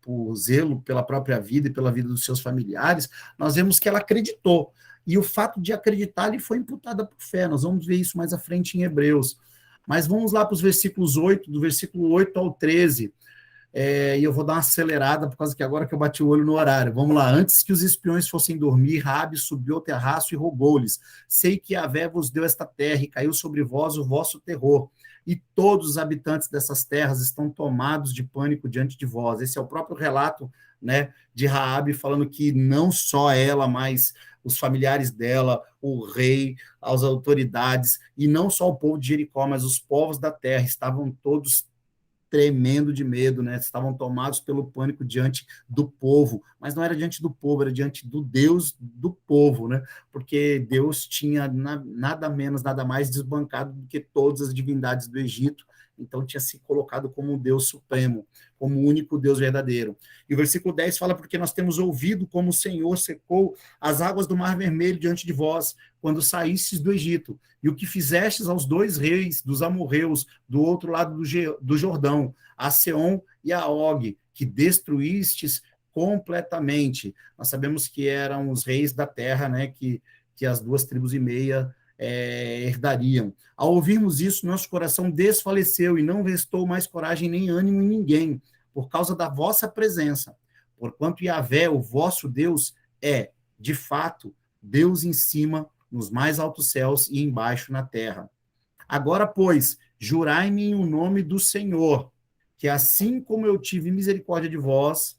por zelo pela própria vida e pela vida dos seus familiares, nós vemos que ela acreditou. E o fato de acreditar lhe foi imputada por fé. Nós vamos ver isso mais à frente em Hebreus. Mas vamos lá para os versículos 8, do versículo 8 ao 13. E eu vou dar uma acelerada, por causa que agora que eu bati o olho no horário. Vamos lá. Antes que os espiões fossem dormir, Raabe subiu ao terraço e rogou-lhes: sei que Yahvé vos deu esta terra e caiu sobre vós o vosso terror. E todos os habitantes dessas terras estão tomados de pânico diante de vós. Esse é o próprio relato, né, de Raabe, falando que não só ela, mas os familiares dela, o rei, as autoridades, e não só o povo de Jericó, mas os povos da terra estavam todos tremendo de medo, né? Estavam tomados pelo pânico diante do povo, mas não era diante do povo, era diante do Deus do povo, né? Porque Deus tinha nada menos, nada mais desbancado do que todas as divindades do Egito, então tinha se colocado como um Deus supremo, como o único Deus verdadeiro. E o versículo 10 fala: porque nós temos ouvido como o Senhor secou as águas do Mar Vermelho diante de vós, quando saístes do Egito, e o que fizestes aos 2 reis dos amorreus do outro lado do Jordão, a Seom e a Og, que destruístes completamente. Nós sabemos que eram os reis da terra, né, que as 2,5 tribos herdariam. Ao ouvirmos isso, nosso coração desfaleceu e não restou mais coragem nem ânimo em ninguém, por causa da vossa presença. Porquanto Yahvé, o vosso Deus, é, de fato, Deus em cima, nos mais altos céus e embaixo na terra. Agora, pois, jurai-me em o nome do Senhor, que assim como eu tive misericórdia de vós,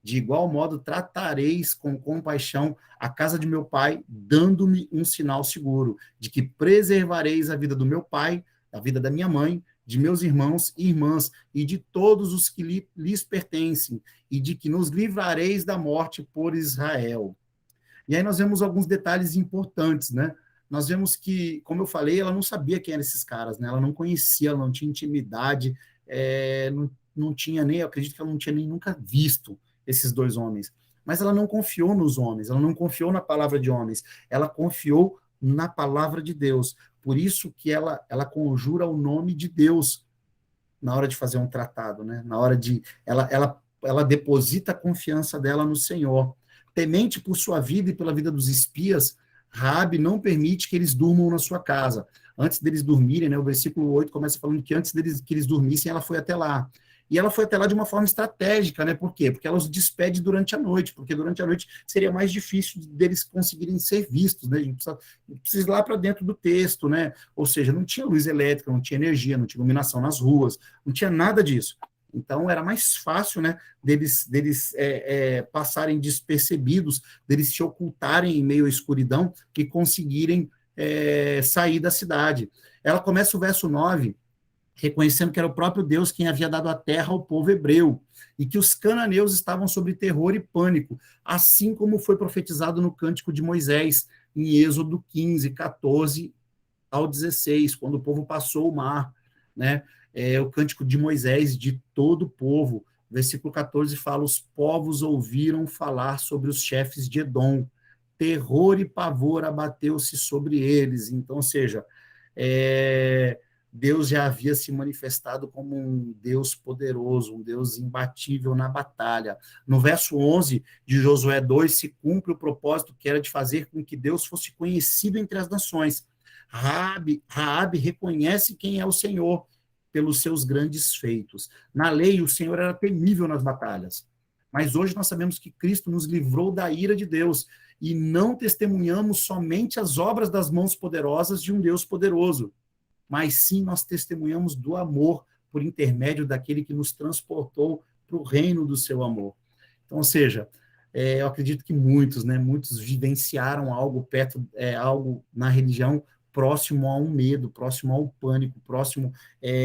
de igual modo tratareis com compaixão a casa de meu pai, dando-me um sinal seguro, de que preservareis a vida do meu pai, a vida da minha mãe, de meus irmãos e irmãs, e de todos os que lhes pertencem, e de que nos livrareis da morte por Israel. E aí nós vemos alguns detalhes importantes, né? Nós vemos que, como eu falei, ela não sabia quem eram esses caras, né? Ela não conhecia, ela não tinha intimidade, não tinha nem, eu acredito que ela não tinha nem nunca visto esses dois homens. Mas ela não confiou nos homens, ela não confiou na palavra de homens, ela confiou na palavra de Deus. Por isso que ela conjura o nome de Deus na hora de fazer um tratado, né? Na hora de ela deposita a confiança dela no Senhor. Temente por sua vida e pela vida dos espias, Raabe não permite que eles durmam na sua casa. Antes deles dormirem, né, o versículo 8 começa falando que antes deles que eles dormissem, ela foi até lá. E ela foi até lá de uma forma estratégica, né? Por quê? Porque ela os despede durante a noite, porque durante a noite seria mais difícil deles conseguirem ser vistos, né? A gente precisa ir lá para dentro do texto, né? Ou seja, não tinha luz elétrica, não tinha energia, não tinha iluminação nas ruas, não tinha nada disso. Então era mais fácil, né, deles passarem despercebidos, deles se ocultarem em meio à escuridão, que conseguirem sair da cidade. Ela começa o verso 9 reconhecendo que era o próprio Deus quem havia dado a terra ao povo hebreu, e que os cananeus estavam sob terror e pânico, assim como foi profetizado no Cântico de Moisés, em Êxodo 15, 14 ao 16, quando o povo passou o mar, né? O Cântico de Moisés, de todo o povo. Versículo 14 fala: os povos ouviram falar sobre os chefes de Edom, terror e pavor abateu-se sobre eles. Então, ou seja, Deus já havia se manifestado como um Deus poderoso, um Deus imbatível na batalha. No verso 11 de Josué 2, se cumpre o propósito que era de fazer com que Deus fosse conhecido entre as nações. Raabe reconhece quem é o Senhor pelos seus grandes feitos. Na lei, o Senhor era temível nas batalhas. Mas hoje nós sabemos que Cristo nos livrou da ira de Deus e não testemunhamos somente as obras das mãos poderosas de um Deus poderoso, mas sim nós testemunhamos do amor por intermédio daquele que nos transportou para o reino do seu amor. Então, ou seja, eu acredito que muitos vivenciaram algo algo na religião próximo a um medo, próximo ao pânico, próximo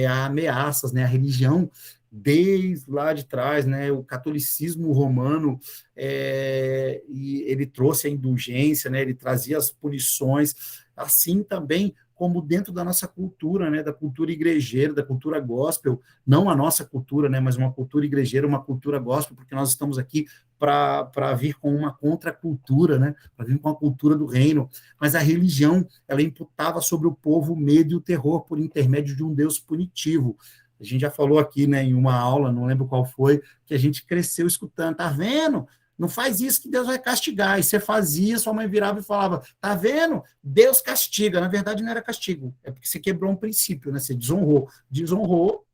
a ameaças, né? A religião, desde lá de trás, né? O catolicismo romano, e ele trouxe a indulgência, né? Ele trazia as punições, assim também como dentro da nossa cultura, né, da cultura igrejeira, da cultura gospel, não a nossa cultura, né, mas uma cultura igrejeira, uma cultura gospel, porque nós estamos aqui para vir com uma contracultura, né, para vir com a cultura do reino, mas a religião, ela imputava sobre o povo o medo e o terror por intermédio de um Deus punitivo. A gente já falou aqui, né, em uma aula, não lembro qual foi, que a gente cresceu escutando, tá vendo? Não faz isso que Deus vai castigar. E você fazia, sua mãe virava e falava, tá vendo? Deus castiga. Na verdade, não era castigo. É porque você quebrou um princípio, né? Você desonrou. Desonrou,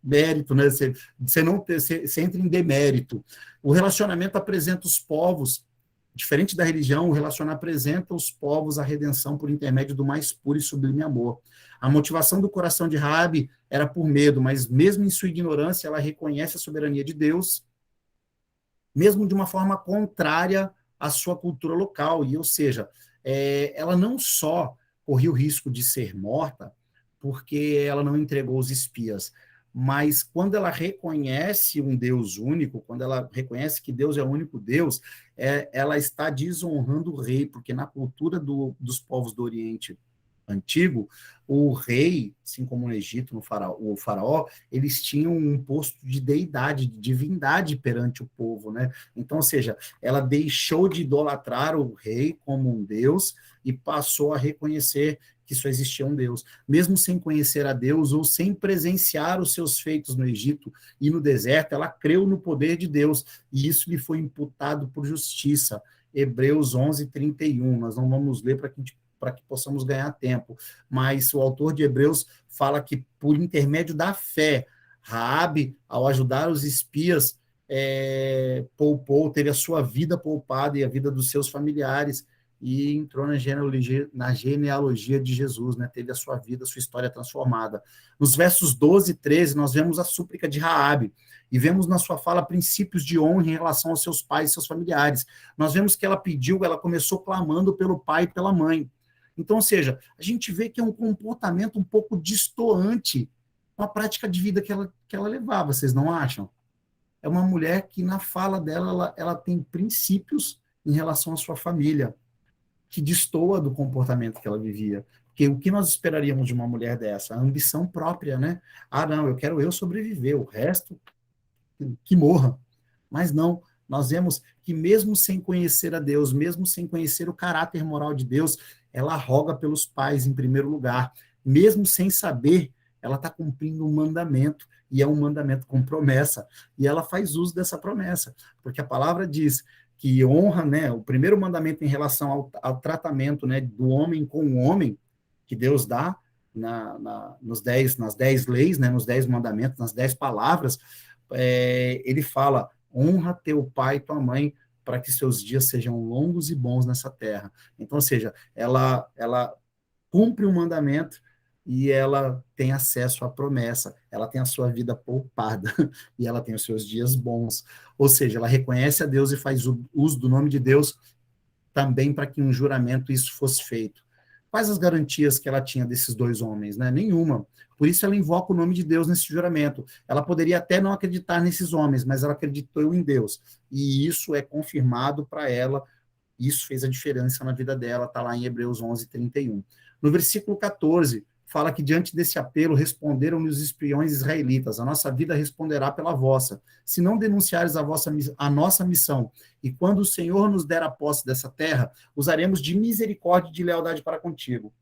mérito, né? Você entra em demérito. O relacionamento apresenta os povos, diferente da religião, o relacionamento apresenta os povos à redenção por intermédio do mais puro e sublime amor. A motivação do coração de Raabe era por medo, mas mesmo em sua ignorância, ela reconhece a soberania de Deus, mesmo de uma forma contrária à sua cultura local. E, ou seja, ela não só corria o risco de ser morta, porque ela não entregou os espias, mas quando ela reconhece um Deus único, quando ela reconhece que Deus é o único Deus, ela está desonrando o rei, porque na cultura dos povos do Oriente Antigo, o rei, assim como no Egito, o faraó, eles tinham um posto de deidade, de divindade perante o povo, né? Então, ou seja, ela deixou de idolatrar o rei como um Deus e passou a reconhecer que só existia um Deus. Mesmo sem conhecer a Deus ou sem presenciar os seus feitos no Egito e no deserto, ela creu no poder de Deus e isso lhe foi imputado por justiça. Hebreus 11, 31. Nós não vamos ler para que possamos ganhar tempo, mas o autor de Hebreus fala que por intermédio da fé, Raabe, ao ajudar os espias, teve a sua vida poupada e a vida dos seus familiares, e entrou na genealogia de Jesus, né? Teve a sua vida, a sua história transformada. Nos versos 12 e 13, nós vemos a súplica de Raabe, e vemos na sua fala princípios de honra em relação aos seus pais e seus familiares. Nós vemos que ela começou clamando pelo pai e pela mãe. Então, ou seja, a gente vê que é um comportamento um pouco distoante com a prática de vida que ela levava, vocês não acham? É uma mulher que, na fala dela, ela tem princípios em relação à sua família, que destoa do comportamento que ela vivia. Porque o que nós esperaríamos de uma mulher dessa? A ambição própria, né? Ah, não, eu quero eu sobreviver, o resto que morra. Mas não, nós vemos que mesmo sem conhecer a Deus, mesmo sem conhecer o caráter moral de Deus, ela roga pelos pais em primeiro lugar. Mesmo sem saber, ela está cumprindo um mandamento, e é um mandamento com promessa, e ela faz uso dessa promessa, porque a palavra diz que honra, né, o primeiro mandamento em relação ao tratamento, né, do homem com o homem, que Deus dá nas 10 leis, né, nos 10 mandamentos, nas 10 palavras, ele fala, honra teu pai e tua mãe, para que seus dias sejam longos e bons nessa terra. Então, ou seja, ela cumpre o mandamento e ela tem acesso à promessa, ela tem a sua vida poupada e ela tem os seus dias bons. Ou seja, ela reconhece a Deus e faz o uso do nome de Deus também para que um juramento isso fosse feito. Quais as garantias que ela tinha desses dois homens? Né? Nenhuma. Por isso ela invoca o nome de Deus nesse juramento. Ela poderia até não acreditar nesses homens, mas ela acreditou em Deus. E isso é confirmado para ela. Isso fez a diferença na vida dela, está lá em Hebreus 11, 31. No versículo 14, fala que diante desse apelo responderam-lhe os espiões israelitas, a nossa vida responderá pela vossa, se não denunciares a nossa missão, e quando o Senhor nos der a posse dessa terra, usaremos de misericórdia e de lealdade para contigo.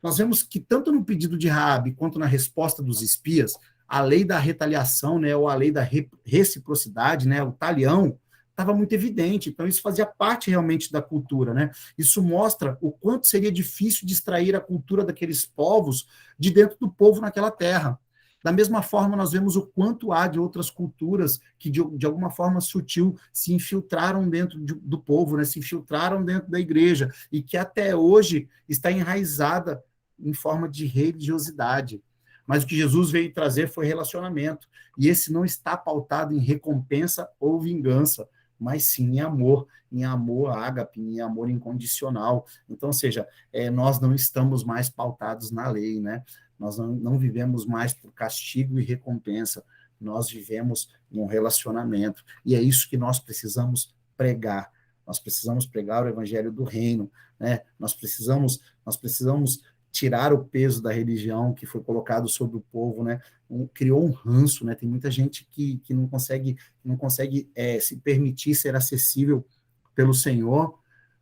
Nós vemos que tanto no pedido de Raabe quanto na resposta dos espias, a lei da retaliação, né, ou a lei da reciprocidade, né, o talião, estava muito evidente, então isso fazia parte realmente da cultura, né? Isso mostra o quanto seria difícil de extrair a cultura daqueles povos de dentro do povo naquela terra. Da mesma forma, nós vemos o quanto há de outras culturas que, de alguma forma sutil, se infiltraram dentro do povo, né? Se infiltraram dentro da igreja, e que até hoje está enraizada em forma de religiosidade. Mas o que Jesus veio trazer foi relacionamento, e esse não está pautado em recompensa ou vingança, mas sim em amor ágape, em amor incondicional. Então, ou seja, nós não estamos mais pautados na lei, né? Nós não vivemos mais por castigo e recompensa, nós vivemos num relacionamento, e é isso que nós precisamos pregar. Nós precisamos pregar o evangelho do reino, né? Nós precisamos tirar o peso da religião que foi colocado sobre o povo, né? Criou um ranço, né? Tem muita gente que não consegue se permitir ser acessível pelo Senhor,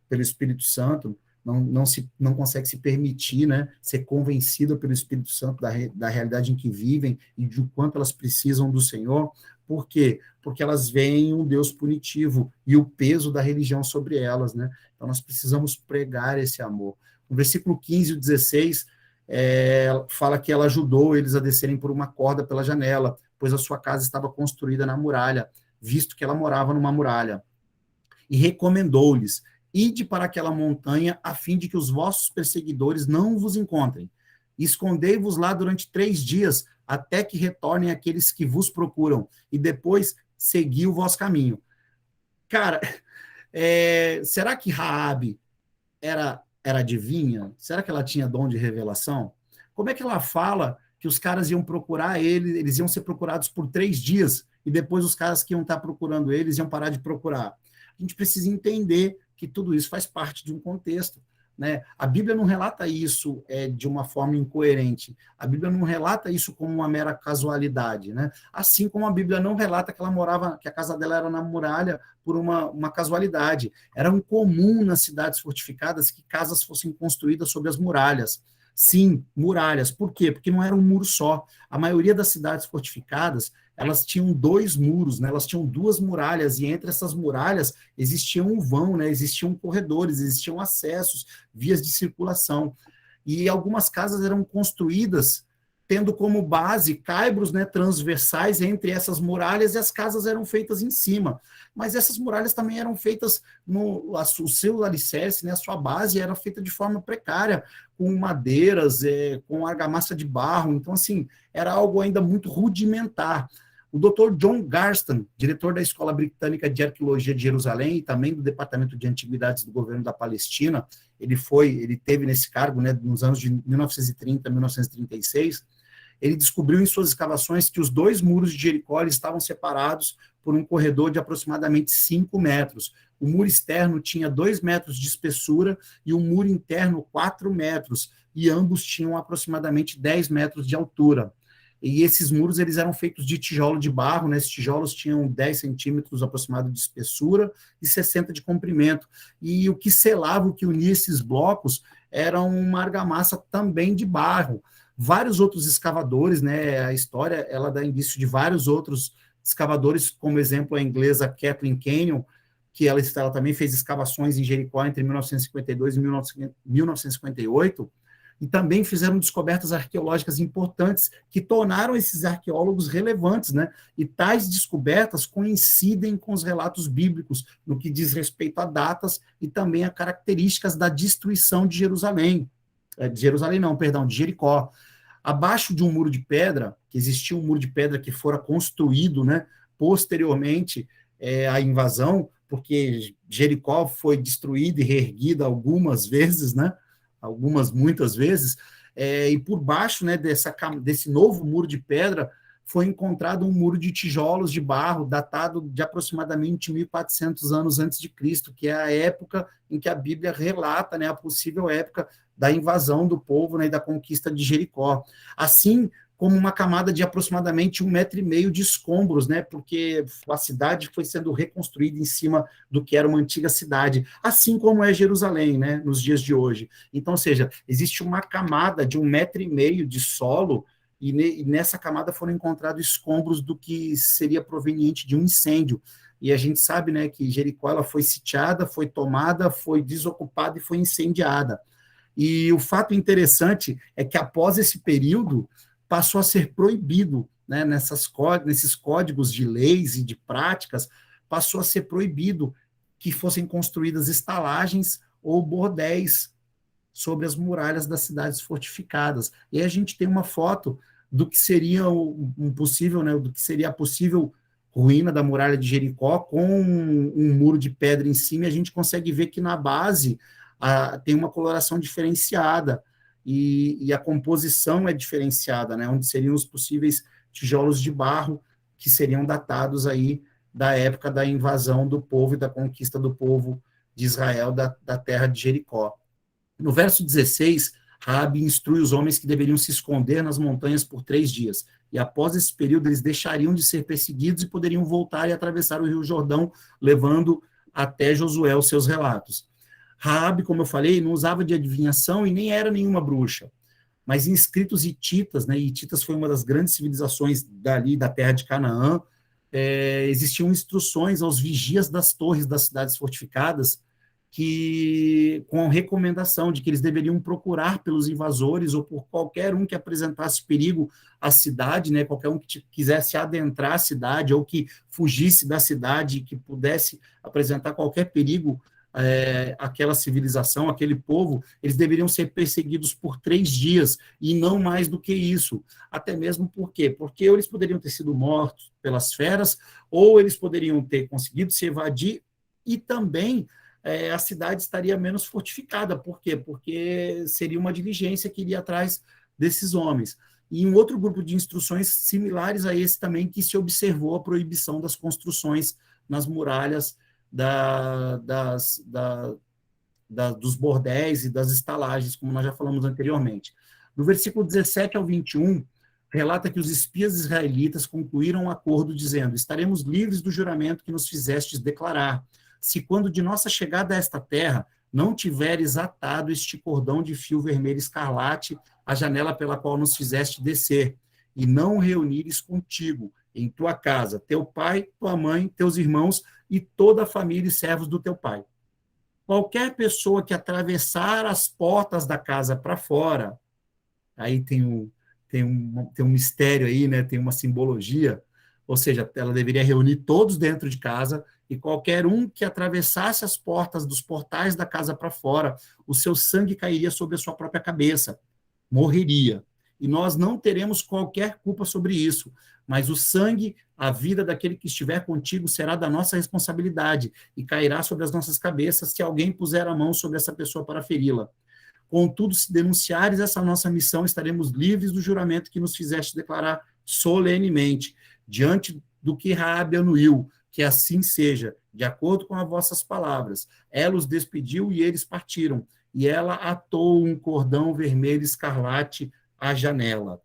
pelo Espírito Santo, não consegue se permitir, né? Ser convencido pelo Espírito Santo da realidade em que vivem e de quanto elas precisam do Senhor. Por quê? Porque elas veem um Deus punitivo e o peso da religião sobre elas, né? Então nós precisamos pregar esse amor. No versículo 15 e 16, fala que ela ajudou eles a descerem por uma corda pela janela, pois a sua casa estava construída na muralha, visto que ela morava numa muralha. E recomendou-lhes, ide para aquela montanha, a fim de que os vossos perseguidores não vos encontrem. Escondei-vos lá durante 3 dias, até que retornem aqueles que vos procuram, e depois segui o vosso caminho. Cara, será que Raabe era adivinha? Será que ela tinha dom de revelação? Como é que ela fala que os caras iam procurar ele, eles iam ser procurados por 3 dias, e depois os caras que iam estar procurando eles iam parar de procurar? A gente precisa entender que tudo isso faz parte de um contexto, né? A Bíblia não relata isso de uma forma incoerente. A Bíblia não relata isso como uma mera casualidade, né? Assim como a Bíblia não relata que a casa dela era na muralha por uma casualidade. Era um comum nas cidades fortificadas que casas fossem construídas sobre as muralhas. Sim, muralhas. Por quê? Porque não era um muro só. A maioria das cidades fortificadas, elas tinham 2 muros, né? Elas tinham 2 muralhas, e entre essas muralhas existia um vão, né? Existiam corredores, existiam acessos, vias de circulação. E algumas casas eram construídas tendo como base caibros, né, transversais entre essas muralhas, e as casas eram feitas em cima. Mas essas muralhas também eram feitas, o seu alicerce, né, a sua base era feita de forma precária, com madeiras, com argamassa de barro. Então, assim, era algo ainda muito rudimentar. O Dr. John Garston, diretor da Escola Britânica de Arqueologia de Jerusalém e também do Departamento de Antiguidades do Governo da Palestina, ele teve nesse cargo, né, nos anos de 1930 a 1936, ele descobriu em suas escavações que os dois muros de Jericó estavam separados por um corredor de aproximadamente 5 metros. O muro externo tinha 2 metros de espessura e o muro interno 4 metros, e ambos tinham aproximadamente 10 metros de altura. E esses muros eles eram feitos de tijolo de barro, né? Esses tijolos tinham 10 centímetros aproximado de espessura e 60 de comprimento. E o que selava, o que unia esses blocos, era uma argamassa também de barro. Vários outros escavadores, né? A história ela dá indício de vários outros escavadores, como exemplo a inglesa Kathleen Kenyon, que ela também fez escavações em Jericó entre 1952 e 1958, e também fizeram descobertas arqueológicas importantes que tornaram esses arqueólogos relevantes, né? E tais descobertas coincidem com os relatos bíblicos no que diz respeito a datas e também a características da destruição de Jerusalém. De Jerusalém não, perdão, de Jericó. Abaixo de um muro de pedra, que existia um muro de pedra que fora construído, né, posteriormente à invasão, porque Jericó foi destruída e reerguida algumas vezes, né? Muitas vezes, e por baixo, né, desse novo muro de pedra foi encontrado um muro de tijolos de barro datado de aproximadamente 1.400 anos antes de Cristo, que é a época em que a Bíblia relata, né, a possível época da invasão do povo, né, e da conquista de Jericó. Assim como uma camada de aproximadamente 1,5 metro de escombros, né, porque a cidade foi sendo reconstruída em cima do que era uma antiga cidade, assim como é Jerusalém, né, nos dias de hoje. Então, ou seja, existe uma camada de 1,5 metro de solo, e nessa camada foram encontrados escombros do que seria proveniente de um incêndio. E a gente sabe, né, que Jericó ela foi sitiada, foi tomada, foi desocupada e foi incendiada. E o fato interessante é que após esse período, passou a ser proibido, né, nesses códigos de leis e de práticas, passou a ser proibido que fossem construídas estalagens ou bordéis sobre as muralhas das cidades fortificadas. E aí a gente tem uma foto do que seria possível, né, do que seria a possível ruína da muralha de Jericó, com um muro de pedra em cima, e a gente consegue ver que na base tem uma coloração diferenciada, e a composição é diferenciada, né, onde seriam os possíveis tijolos de barro que seriam datados aí da época da invasão do povo e da conquista do povo de Israel da terra de Jericó. No verso 16, Raabe instrui os homens que deveriam se esconder nas montanhas por 3 dias, e após esse período eles deixariam de ser perseguidos e poderiam voltar e atravessar o Rio Jordão, levando até Josué os seus relatos. Raabe, como eu falei, não usava de adivinhação e nem era nenhuma bruxa, mas em escritos hititas, né, hititas foi uma das grandes civilizações dali, da terra de Canaã, existiam instruções aos vigias das torres das cidades fortificadas, com a recomendação de que eles deveriam procurar pelos invasores ou por qualquer um que apresentasse perigo à cidade, né, qualquer um que quisesse adentrar a cidade ou que fugisse da cidade, que pudesse apresentar qualquer perigo aquela civilização, aquele povo, eles deveriam ser perseguidos por 3 dias, e não mais do que isso. Até mesmo por quê? Porque eles poderiam ter sido mortos pelas feras, ou eles poderiam ter conseguido se evadir, e também a cidade estaria menos fortificada. Por quê? Porque seria uma diligência que iria atrás desses homens. E um outro grupo de instruções similares a esse também, que se observou a proibição das construções nas muralhas dos bordéis e das estalagens, como nós já falamos anteriormente. No versículo 17 ao 21, relata que os espias israelitas concluíram um acordo dizendo: estaremos livres do juramento que nos fizestes declarar, se quando de nossa chegada a esta terra não tiveres atado este cordão de fio vermelho escarlate à janela pela qual nos fizeste descer, e não reunires contigo em tua casa teu pai, tua mãe, teus irmãos e toda a família e servos do teu pai. Qualquer pessoa que atravessar as portas da casa para fora, aí tem um mistério aí, né? Tem uma simbologia, ou seja, ela deveria reunir todos dentro de casa, e qualquer um que atravessasse as portas dos portais da casa para fora, o seu sangue cairia sobre a sua própria cabeça, morreria. E nós não teremos qualquer culpa sobre isso, mas o sangue, a vida daquele que estiver contigo será da nossa responsabilidade e cairá sobre as nossas cabeças se alguém puser a mão sobre essa pessoa para feri-la. Contudo, se denunciares essa nossa missão, estaremos livres do juramento que nos fizeste declarar solenemente, diante do que Raabe anuiu, que assim seja, de acordo com as vossas palavras. Ela os despediu e eles partiram, e ela atou um cordão vermelho escarlate à janela.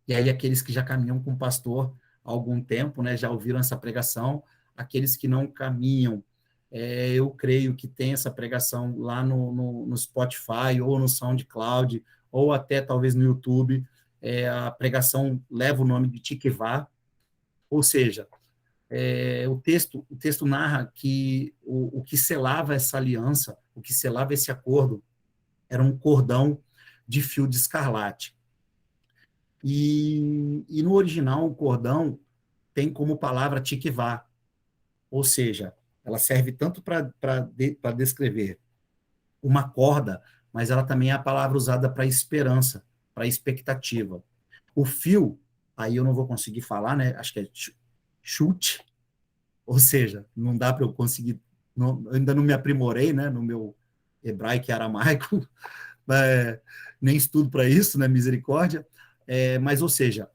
E aí aqueles que já caminham com o pastor há algum tempo, né, já ouviram essa pregação, aqueles que não caminham, eu creio que tem essa pregação lá no Spotify, ou no SoundCloud, ou até talvez no YouTube, a pregação leva o nome de Tikvah, ou seja, o texto narra que o que selava essa aliança, o que selava esse acordo, era um cordão de fio de escarlate. E no original, o cordão tem como palavra tikvah, ou seja, ela serve tanto para descrever uma corda, mas ela também é a palavra usada para esperança, para expectativa. O fio, aí eu não vou conseguir falar, né? Acho que é chute, ou seja, não dá para eu conseguir, ainda não me aprimorei, né? No meu hebraico e aramaico, nem estudo para isso, né? Misericórdia. Mas, ou seja,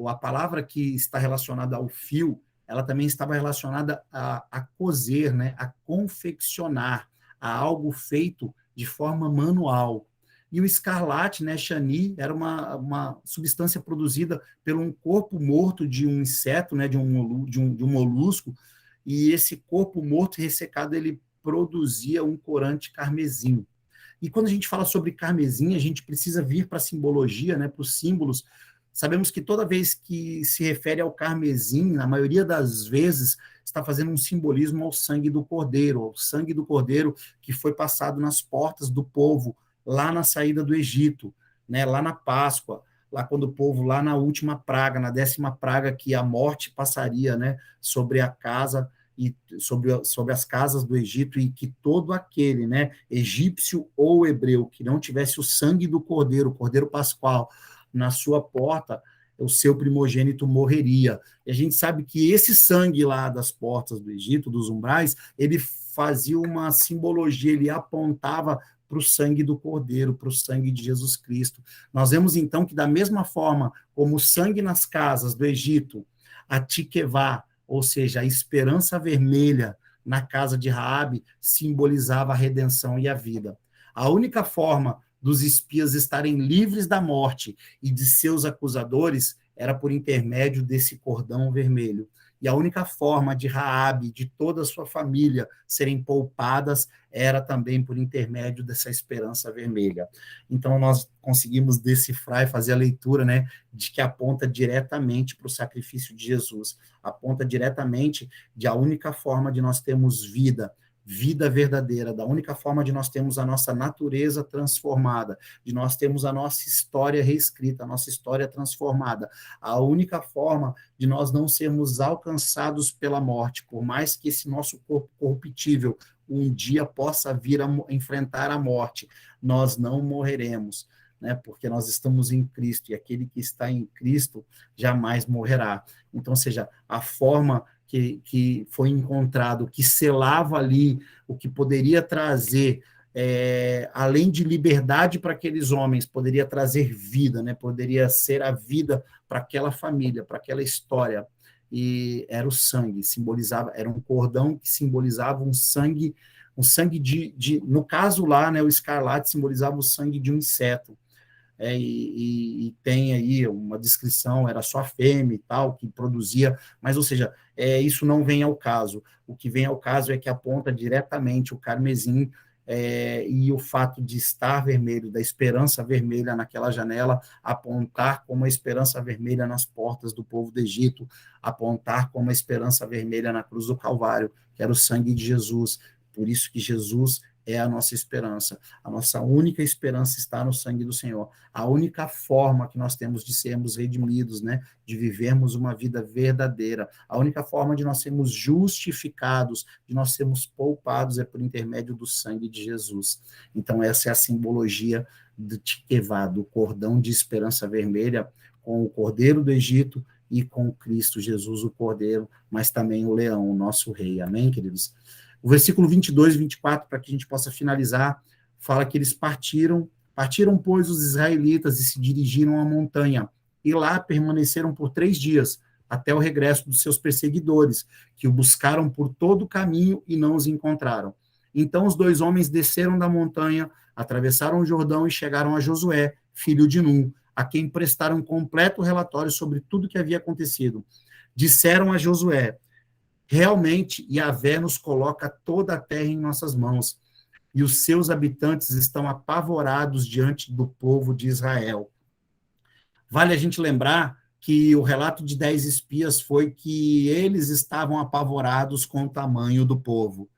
a palavra que está relacionada ao fio, ela também estava relacionada a coser, né? A confeccionar, a algo feito de forma manual. E o escarlate, né, Chani, era uma substância produzida por um corpo morto de um inseto, né, de um molusco, e esse corpo morto e ressecado, ele produzia um corante carmesim. E quando a gente fala sobre carmesim, a gente precisa vir para a simbologia, né, para os símbolos. Sabemos que toda vez que se refere ao carmesim, na maioria das vezes, está fazendo um simbolismo ao sangue do cordeiro, ao sangue do cordeiro que foi passado nas portas do povo, lá na saída do Egito, né, lá na Páscoa, lá quando o povo, lá na última praga, na 10ª praga, que a morte passaria, né, sobre a casa e sobre as casas do Egito, e que todo aquele, né, egípcio ou hebreu, que não tivesse o sangue do cordeiro, o cordeiro pascual, na sua porta, o seu primogênito morreria. E a gente sabe que esse sangue lá das portas do Egito, dos umbrais, ele fazia uma simbologia, ele apontava para o sangue do Cordeiro, para o sangue de Jesus Cristo. Nós vemos, então, que da mesma forma como o sangue nas casas do Egito, a Tikvah, ou seja, a esperança vermelha na casa de Raabe, simbolizava a redenção e a vida. A única forma dos espias estarem livres da morte e de seus acusadores era por intermédio desse cordão vermelho. E a única forma de Raabe, de toda a sua família, serem poupadas era também por intermédio dessa esperança vermelha. Então, nós conseguimos decifrar e fazer a leitura, né, de que aponta diretamente para o sacrifício de Jesus, aponta diretamente de a única forma de nós termos vida verdadeira, da única forma de nós termos a nossa natureza transformada, de nós termos a nossa história reescrita, a nossa história transformada, a única forma de nós não sermos alcançados pela morte, por mais que esse nosso corpo corruptível um dia possa vir a enfrentar a morte, nós não morreremos, né? Porque nós estamos em Cristo, e aquele que está em Cristo jamais morrerá. Então, seja, a forma que foi encontrado, que selava ali, o que poderia trazer, além de liberdade para aqueles homens, poderia trazer vida, né? Poderia ser a vida para aquela família, para aquela história, e era o sangue, simbolizava, era um cordão que simbolizava um sangue no caso lá, né, o escarlate simbolizava o sangue de um inseto, e tem aí uma descrição, era só a fêmea e tal, que produzia, mas, ou seja, isso não vem ao caso. O que vem ao caso é que aponta diretamente o carmesim, e o fato de estar vermelho, da esperança vermelha naquela janela, apontar como a esperança vermelha nas portas do povo do Egito, apontar como a esperança vermelha na cruz do Calvário, que era o sangue de Jesus. Por isso que Jesus é a nossa esperança. A nossa única esperança está no sangue do Senhor. A única forma que nós temos de sermos redimidos, né, de vivermos uma vida verdadeira, a única forma de nós sermos justificados, de nós sermos poupados, é por intermédio do sangue de Jesus. Então, essa é a simbologia do Tikvah, do cordão de esperança vermelha, com o Cordeiro do Egito e com Cristo Jesus, o Cordeiro, mas também o leão, o nosso rei. Amém, queridos? O versículo 22 e 24, para que a gente possa finalizar, fala que eles partiram, pois, os israelitas e se dirigiram à montanha, e lá permaneceram por 3 dias, até o regresso dos seus perseguidores, que o buscaram por todo o caminho e não os encontraram. Então os 2 homens desceram da montanha, atravessaram o Jordão e chegaram a Josué, filho de Num, a quem prestaram um completo relatório sobre tudo o que havia acontecido. Disseram a Josué: realmente, Yahvé nos coloca toda a terra em nossas mãos, e os seus habitantes estão apavorados diante do povo de Israel. Vale a gente lembrar que o relato de 10 espias foi que eles estavam apavorados com o tamanho do povo.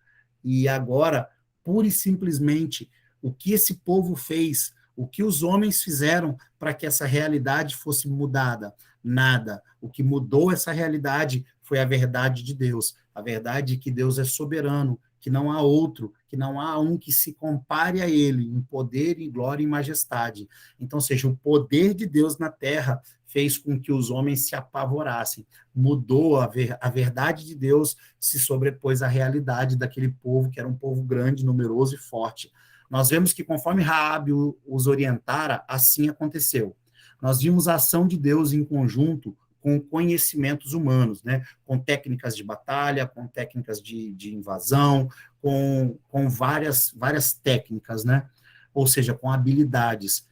E agora, pura e simplesmente, o que esse povo fez, o que os homens fizeram para que essa realidade fosse mudada? Nada. O que mudou essa realidade foi a verdade de Deus. A verdade de que Deus é soberano, que não há outro, que não há um que se compare a ele em poder, em glória e majestade. Então, ou seja, o poder de Deus na terra fez com que os homens se apavorassem. Mudou a verdade de Deus, se sobrepôs à realidade daquele povo, que era um povo grande, numeroso e forte. Nós vemos que conforme Raabe os orientara, assim aconteceu. Nós vimos a ação de Deus em conjunto com conhecimentos humanos, né? Com técnicas de batalha, com técnicas de invasão, com várias técnicas, né? Ou seja, com habilidades.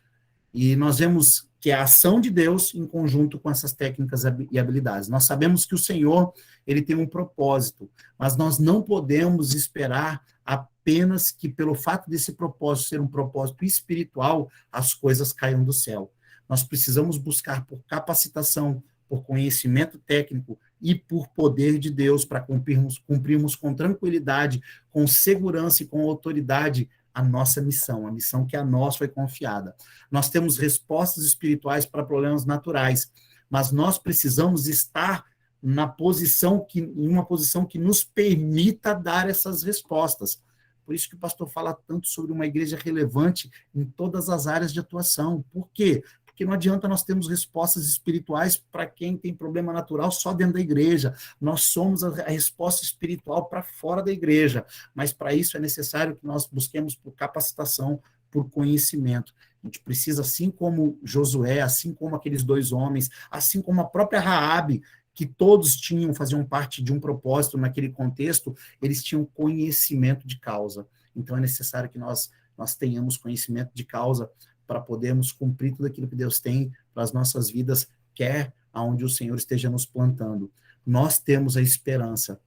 E nós vemos que é a ação de Deus em conjunto com essas técnicas e habilidades. Nós sabemos que o Senhor, ele tem um propósito, mas nós não podemos esperar apenas que pelo fato desse propósito ser um propósito espiritual, as coisas caiam do céu. Nós precisamos buscar por capacitação, por conhecimento técnico e por poder de Deus para cumprirmos com tranquilidade, com segurança e com autoridade a nossa missão, a missão que a nós foi confiada. Nós temos respostas espirituais para problemas naturais, mas nós precisamos estar em uma posição que nos permita dar essas respostas. Por isso que o pastor fala tanto sobre uma igreja relevante em todas as áreas de atuação. Por quê? Porque não adianta nós termos respostas espirituais para quem tem problema natural só dentro da igreja. Nós somos a resposta espiritual para fora da igreja, mas para isso é necessário que nós busquemos por capacitação, por conhecimento. A gente precisa, assim como Josué, assim como aqueles 2 homens, assim como a própria Raabe, que todos faziam parte de um propósito naquele contexto, eles tinham conhecimento de causa. Então é necessário que nós tenhamos conhecimento de causa para podermos cumprir tudo aquilo que Deus tem para as nossas vidas, quer aonde o Senhor esteja nos plantando. Nós temos a esperança,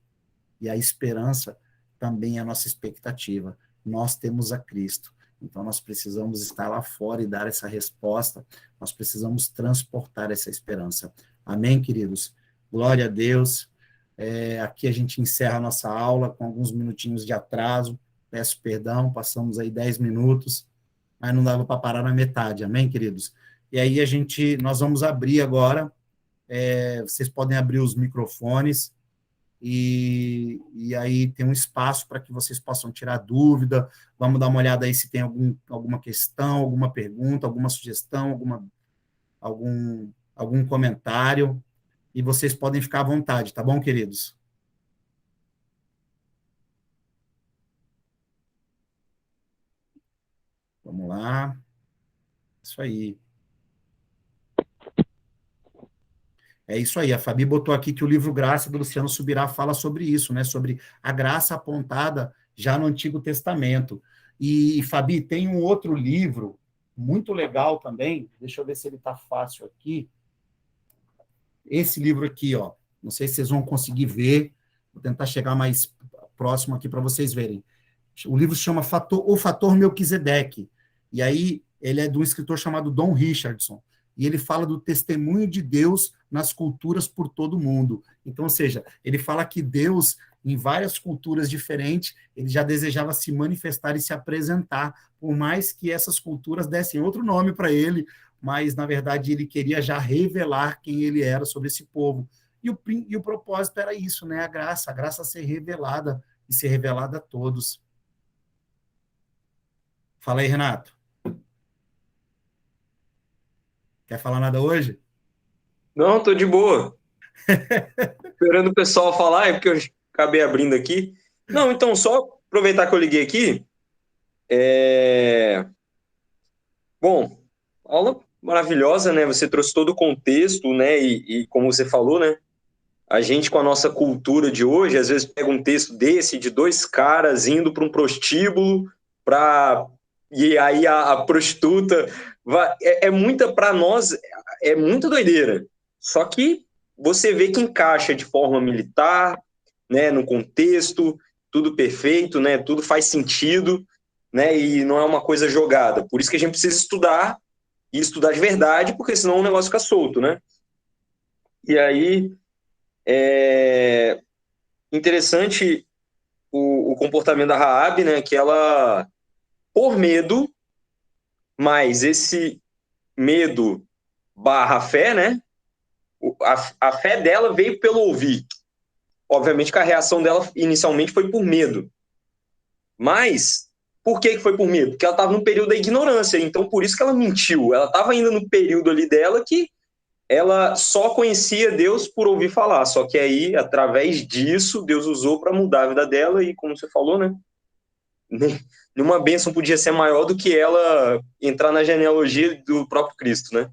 e a esperança também é a nossa expectativa. Nós temos a Cristo. Então, nós precisamos estar lá fora e dar essa resposta, nós precisamos transportar essa esperança. Amém, queridos? Glória a Deus. Aqui a gente encerra a nossa aula com alguns minutinhos de atraso, peço perdão, passamos aí 10 minutos, mas não dava para parar na metade, amém, queridos? E aí nós vamos abrir agora, vocês podem abrir os microfones, e aí tem um espaço para que vocês possam tirar dúvida, vamos dar uma olhada aí se tem alguma questão, alguma pergunta, alguma sugestão, algum comentário, e vocês podem ficar à vontade, tá bom, queridos? Vamos lá. Isso aí. É isso aí, a Fabi botou aqui que o livro Graça, do Luciano Subirá, fala sobre isso, né? Sobre a graça apontada já no Antigo Testamento. E, Fabi, tem um outro livro muito legal também, deixa eu ver se ele está fácil aqui. Esse livro aqui, ó, não sei se vocês vão conseguir ver, vou tentar chegar mais próximo aqui para vocês verem. O livro se chama O Fator Melquisedeque, e aí ele é de um escritor chamado Don Richardson, e ele fala do testemunho de Deus nas culturas por todo o mundo. Então, ou seja, ele fala que Deus, em várias culturas diferentes, ele já desejava se manifestar e se apresentar, por mais que essas culturas dessem outro nome para ele, mas, na verdade, ele queria já revelar quem ele era sobre esse povo. E o propósito era isso, né? A graça ser revelada e ser revelada a todos. Fala aí, Renato. Quer falar nada hoje? Não, tô de boa. Esperando o pessoal falar, é porque eu acabei abrindo aqui. Não, então, só aproveitar que eu liguei aqui, Bom, aula maravilhosa, né? Você trouxe todo o contexto, né? E como você falou, né? A gente, com a nossa cultura de hoje, às vezes pega um texto desse de dois caras indo para um prostíbulo para e aí a prostituta é muita para nós é muita doideira. Só que você vê que encaixa de forma militar, né? No contexto, tudo perfeito, né? Tudo faz sentido, né? E não é uma coisa jogada. Por isso que a gente precisa estudar e estudar de verdade, porque senão o negócio fica solto, né? E aí é interessante o comportamento da Raab, né? Que ela, por medo, mas esse medo barra fé, né? A fé dela veio pelo ouvir. Obviamente que a reação dela inicialmente foi por medo. Mas por que foi por medo? Porque ela estava no período da ignorância. Então, por isso que ela mentiu. Ela estava ainda no período ali dela que ela só conhecia Deus por ouvir falar. Só que aí, através disso, Deus usou para mudar a vida dela. E como você falou, né? Nenhuma bênção podia ser maior do que ela entrar na genealogia do próprio Cristo, né?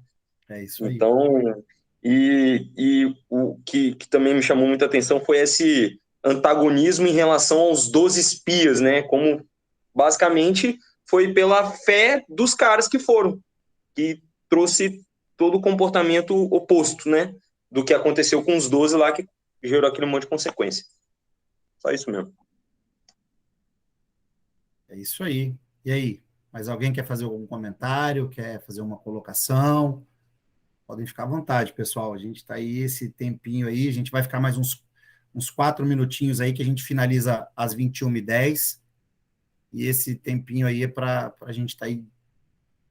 É isso aí. Então, e o que também me chamou muita atenção foi esse antagonismo em relação aos 12 espias, né? Como basicamente foi pela fé dos caras que foram, que trouxe todo o comportamento oposto, né? Do que aconteceu com os 12 lá, que gerou aquele monte de consequência. Só isso mesmo. É isso aí. E aí? Mais alguém quer fazer algum comentário? Quer fazer uma colocação? Podem ficar à vontade, pessoal. A gente está aí esse tempinho aí. A gente vai ficar mais uns 4 minutinhos aí que a gente finaliza às 21h10. E esse tempinho aí é para a gente estar aí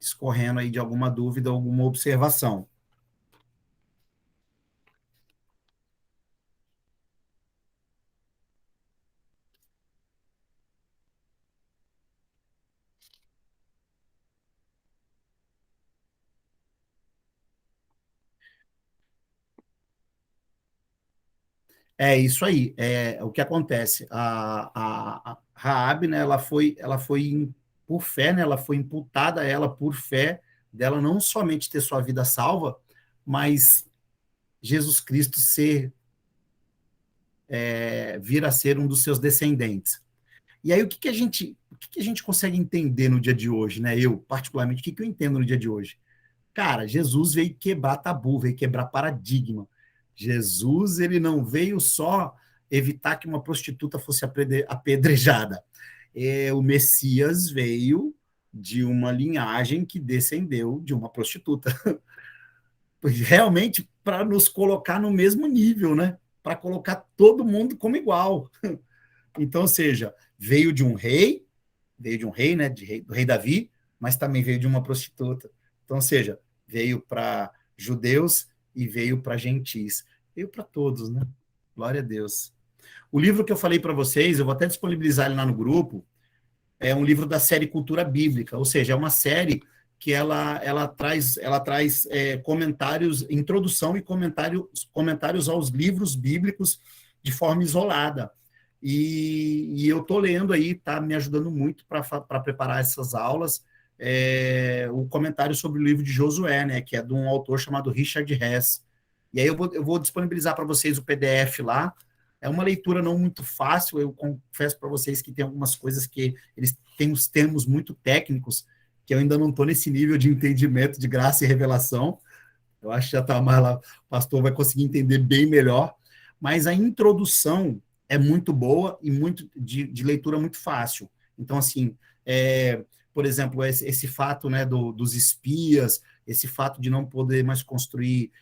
discorrendo aí de alguma dúvida, alguma observação. É isso aí. É o que acontece. A Raabe, né? Por fé, né? Ela foi imputada a ela por fé dela não somente ter sua vida salva, mas Jesus Cristo vir a ser um dos seus descendentes. E aí o que a gente consegue entender no dia de hoje, né? Eu particularmente, o que eu entendo no dia de hoje? Cara, Jesus veio quebrar tabu, veio quebrar paradigma. Jesus, ele não veio só evitar que uma prostituta fosse apedrejada. O Messias veio de uma linhagem que descendeu de uma prostituta. Realmente para nos colocar no mesmo nível, né? Para colocar todo mundo como igual. Então, ou seja, veio de um rei, né, do rei Davi, mas também veio de uma prostituta. Então, ou seja, veio para judeus e veio para gentis. Veio para todos, né? Glória a Deus. O livro que eu falei para vocês, eu vou até disponibilizar ele lá no grupo, é um livro da série Cultura Bíblica, ou seja, é uma série que ela traz comentários, introdução e comentários aos livros bíblicos de forma isolada. E eu estou lendo aí, está me ajudando muito para preparar essas aulas, o comentário sobre o livro de Josué, né, que é de um autor chamado Richard Hess. E aí eu vou disponibilizar para vocês o PDF lá. É uma leitura não muito fácil, eu confesso para vocês que tem algumas coisas que eles têm uns termos muito técnicos, que eu ainda não estou nesse nível de entendimento de graça e revelação. Eu acho que já está mais lá, o pastor vai conseguir entender bem melhor, mas a introdução é muito boa e muito de leitura muito fácil. Então, assim, por exemplo, esse fato, né, dos espias, esse fato de não poder mais construir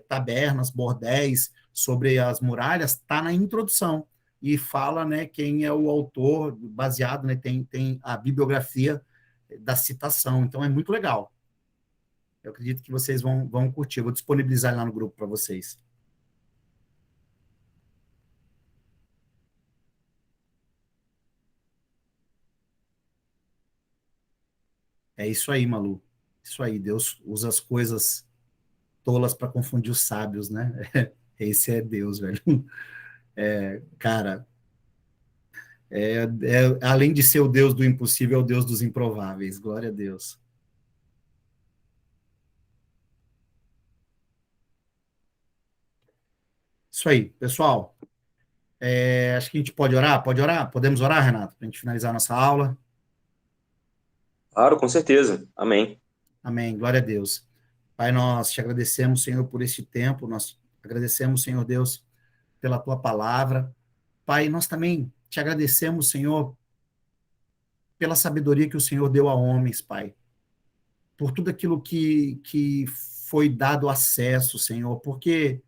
tabernas, bordéis sobre as muralhas, está na introdução e fala, né, quem é o autor, baseado, né, tem a bibliografia da citação. Então, é muito legal. Eu acredito que vocês vão curtir. Eu vou disponibilizar lá no grupo para vocês. É isso aí, Malu. Isso aí. Deus usa as coisas tolas para confundir os sábios, né? Esse é Deus, velho. Cara, Além de ser o Deus do impossível, é o Deus dos improváveis. Glória a Deus. Isso aí, pessoal. Acho que a gente pode orar? Pode orar? Podemos orar, Renato, para a gente finalizar a nossa aula? Claro, com certeza. Amém. Amém. Glória a Deus. Pai, nós te agradecemos, Senhor, por este tempo. Nós agradecemos, Senhor Deus, pela tua palavra. Pai, nós também te agradecemos, Senhor, pela sabedoria que o Senhor deu a homens, Pai. Por tudo aquilo que foi dado acesso, Senhor. Porque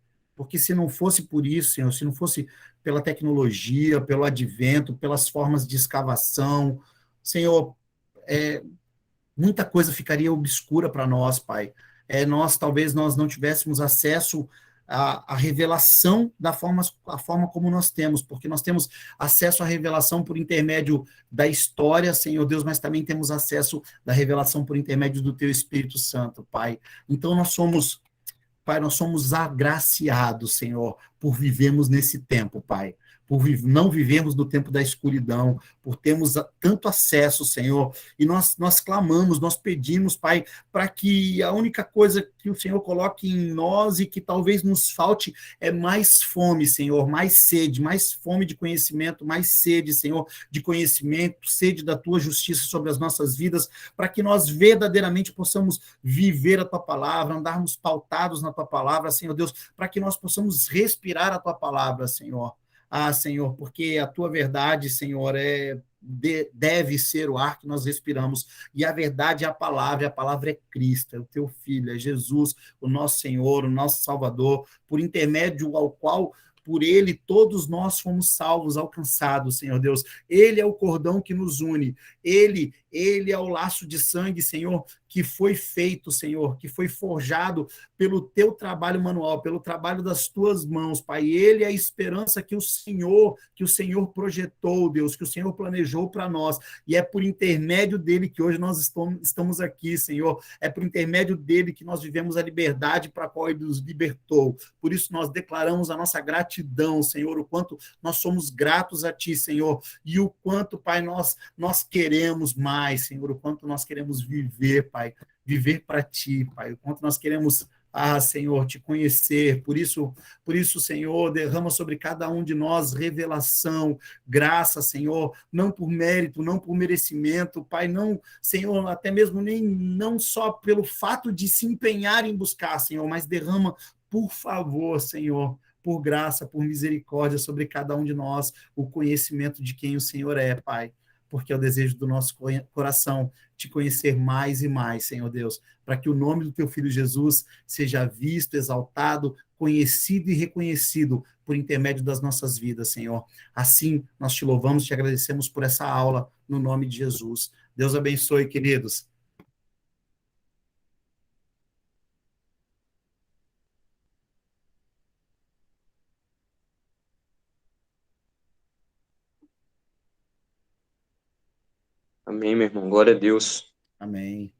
se não fosse por isso, Senhor, se não fosse pela tecnologia, pelo advento, pelas formas de escavação, Senhor, é, muita coisa ficaria obscura para nós, Pai. Talvez nós não tivéssemos acesso à revelação a forma como nós temos, porque nós temos acesso à revelação por intermédio da história, Senhor Deus, mas também temos acesso da revelação por intermédio do Teu Espírito Santo, Pai. Então Pai, nós somos agraciados, Senhor, por vivermos nesse tempo, Pai. Não vivemos no tempo da escuridão, por termos tanto acesso, Senhor. E nós clamamos, nós pedimos, Pai, para que a única coisa que o Senhor coloque em nós e que talvez nos falte é mais fome, Senhor, mais sede, mais fome de conhecimento, mais sede, Senhor, de conhecimento, sede da Tua justiça sobre as nossas vidas, para que nós verdadeiramente possamos viver a Tua palavra, andarmos pautados na Tua palavra, Senhor Deus, para que nós possamos respirar a Tua palavra, Senhor. Ah, Senhor, porque a Tua verdade, Senhor, deve ser o ar que nós respiramos, e a verdade é a palavra é Cristo, é o Teu Filho, é Jesus, o nosso Senhor, o nosso Salvador, por intermédio ao qual por ele todos nós fomos salvos, alcançados, Senhor Deus. Ele é o cordão que nos une. Ele é o laço de sangue, Senhor, que foi feito, Senhor, que foi forjado pelo teu trabalho manual, pelo trabalho das tuas mãos, Pai. Ele é a esperança que o Senhor projetou, Deus, que o Senhor planejou para nós. E é por intermédio dele que hoje nós estamos aqui, Senhor. É por intermédio dele que nós vivemos a liberdade para a qual ele nos libertou. Por isso nós declaramos a nossa gratidão, Senhor, o quanto nós somos gratos a ti, Senhor, e o quanto, Pai, nós queremos mais, Senhor, o quanto nós queremos viver, Pai, viver para ti, Pai, o quanto nós queremos Senhor, te conhecer. Por isso, Senhor, derrama sobre cada um de nós revelação, graça, Senhor, não por mérito, não por merecimento, Pai, não, Senhor, até mesmo nem não só pelo fato de se empenhar em buscar, Senhor, mas derrama, por favor, Senhor, por graça, por misericórdia sobre cada um de nós, o conhecimento de quem o Senhor é, Pai, porque é o desejo do nosso coração te conhecer mais e mais, Senhor Deus, para que o nome do teu filho Jesus seja visto, exaltado, conhecido e reconhecido por intermédio das nossas vidas, Senhor. Assim, nós te louvamos, te agradecemos por essa aula, no nome de Jesus. Deus abençoe, queridos. Amém, meu irmão. Glória a Deus. Amém.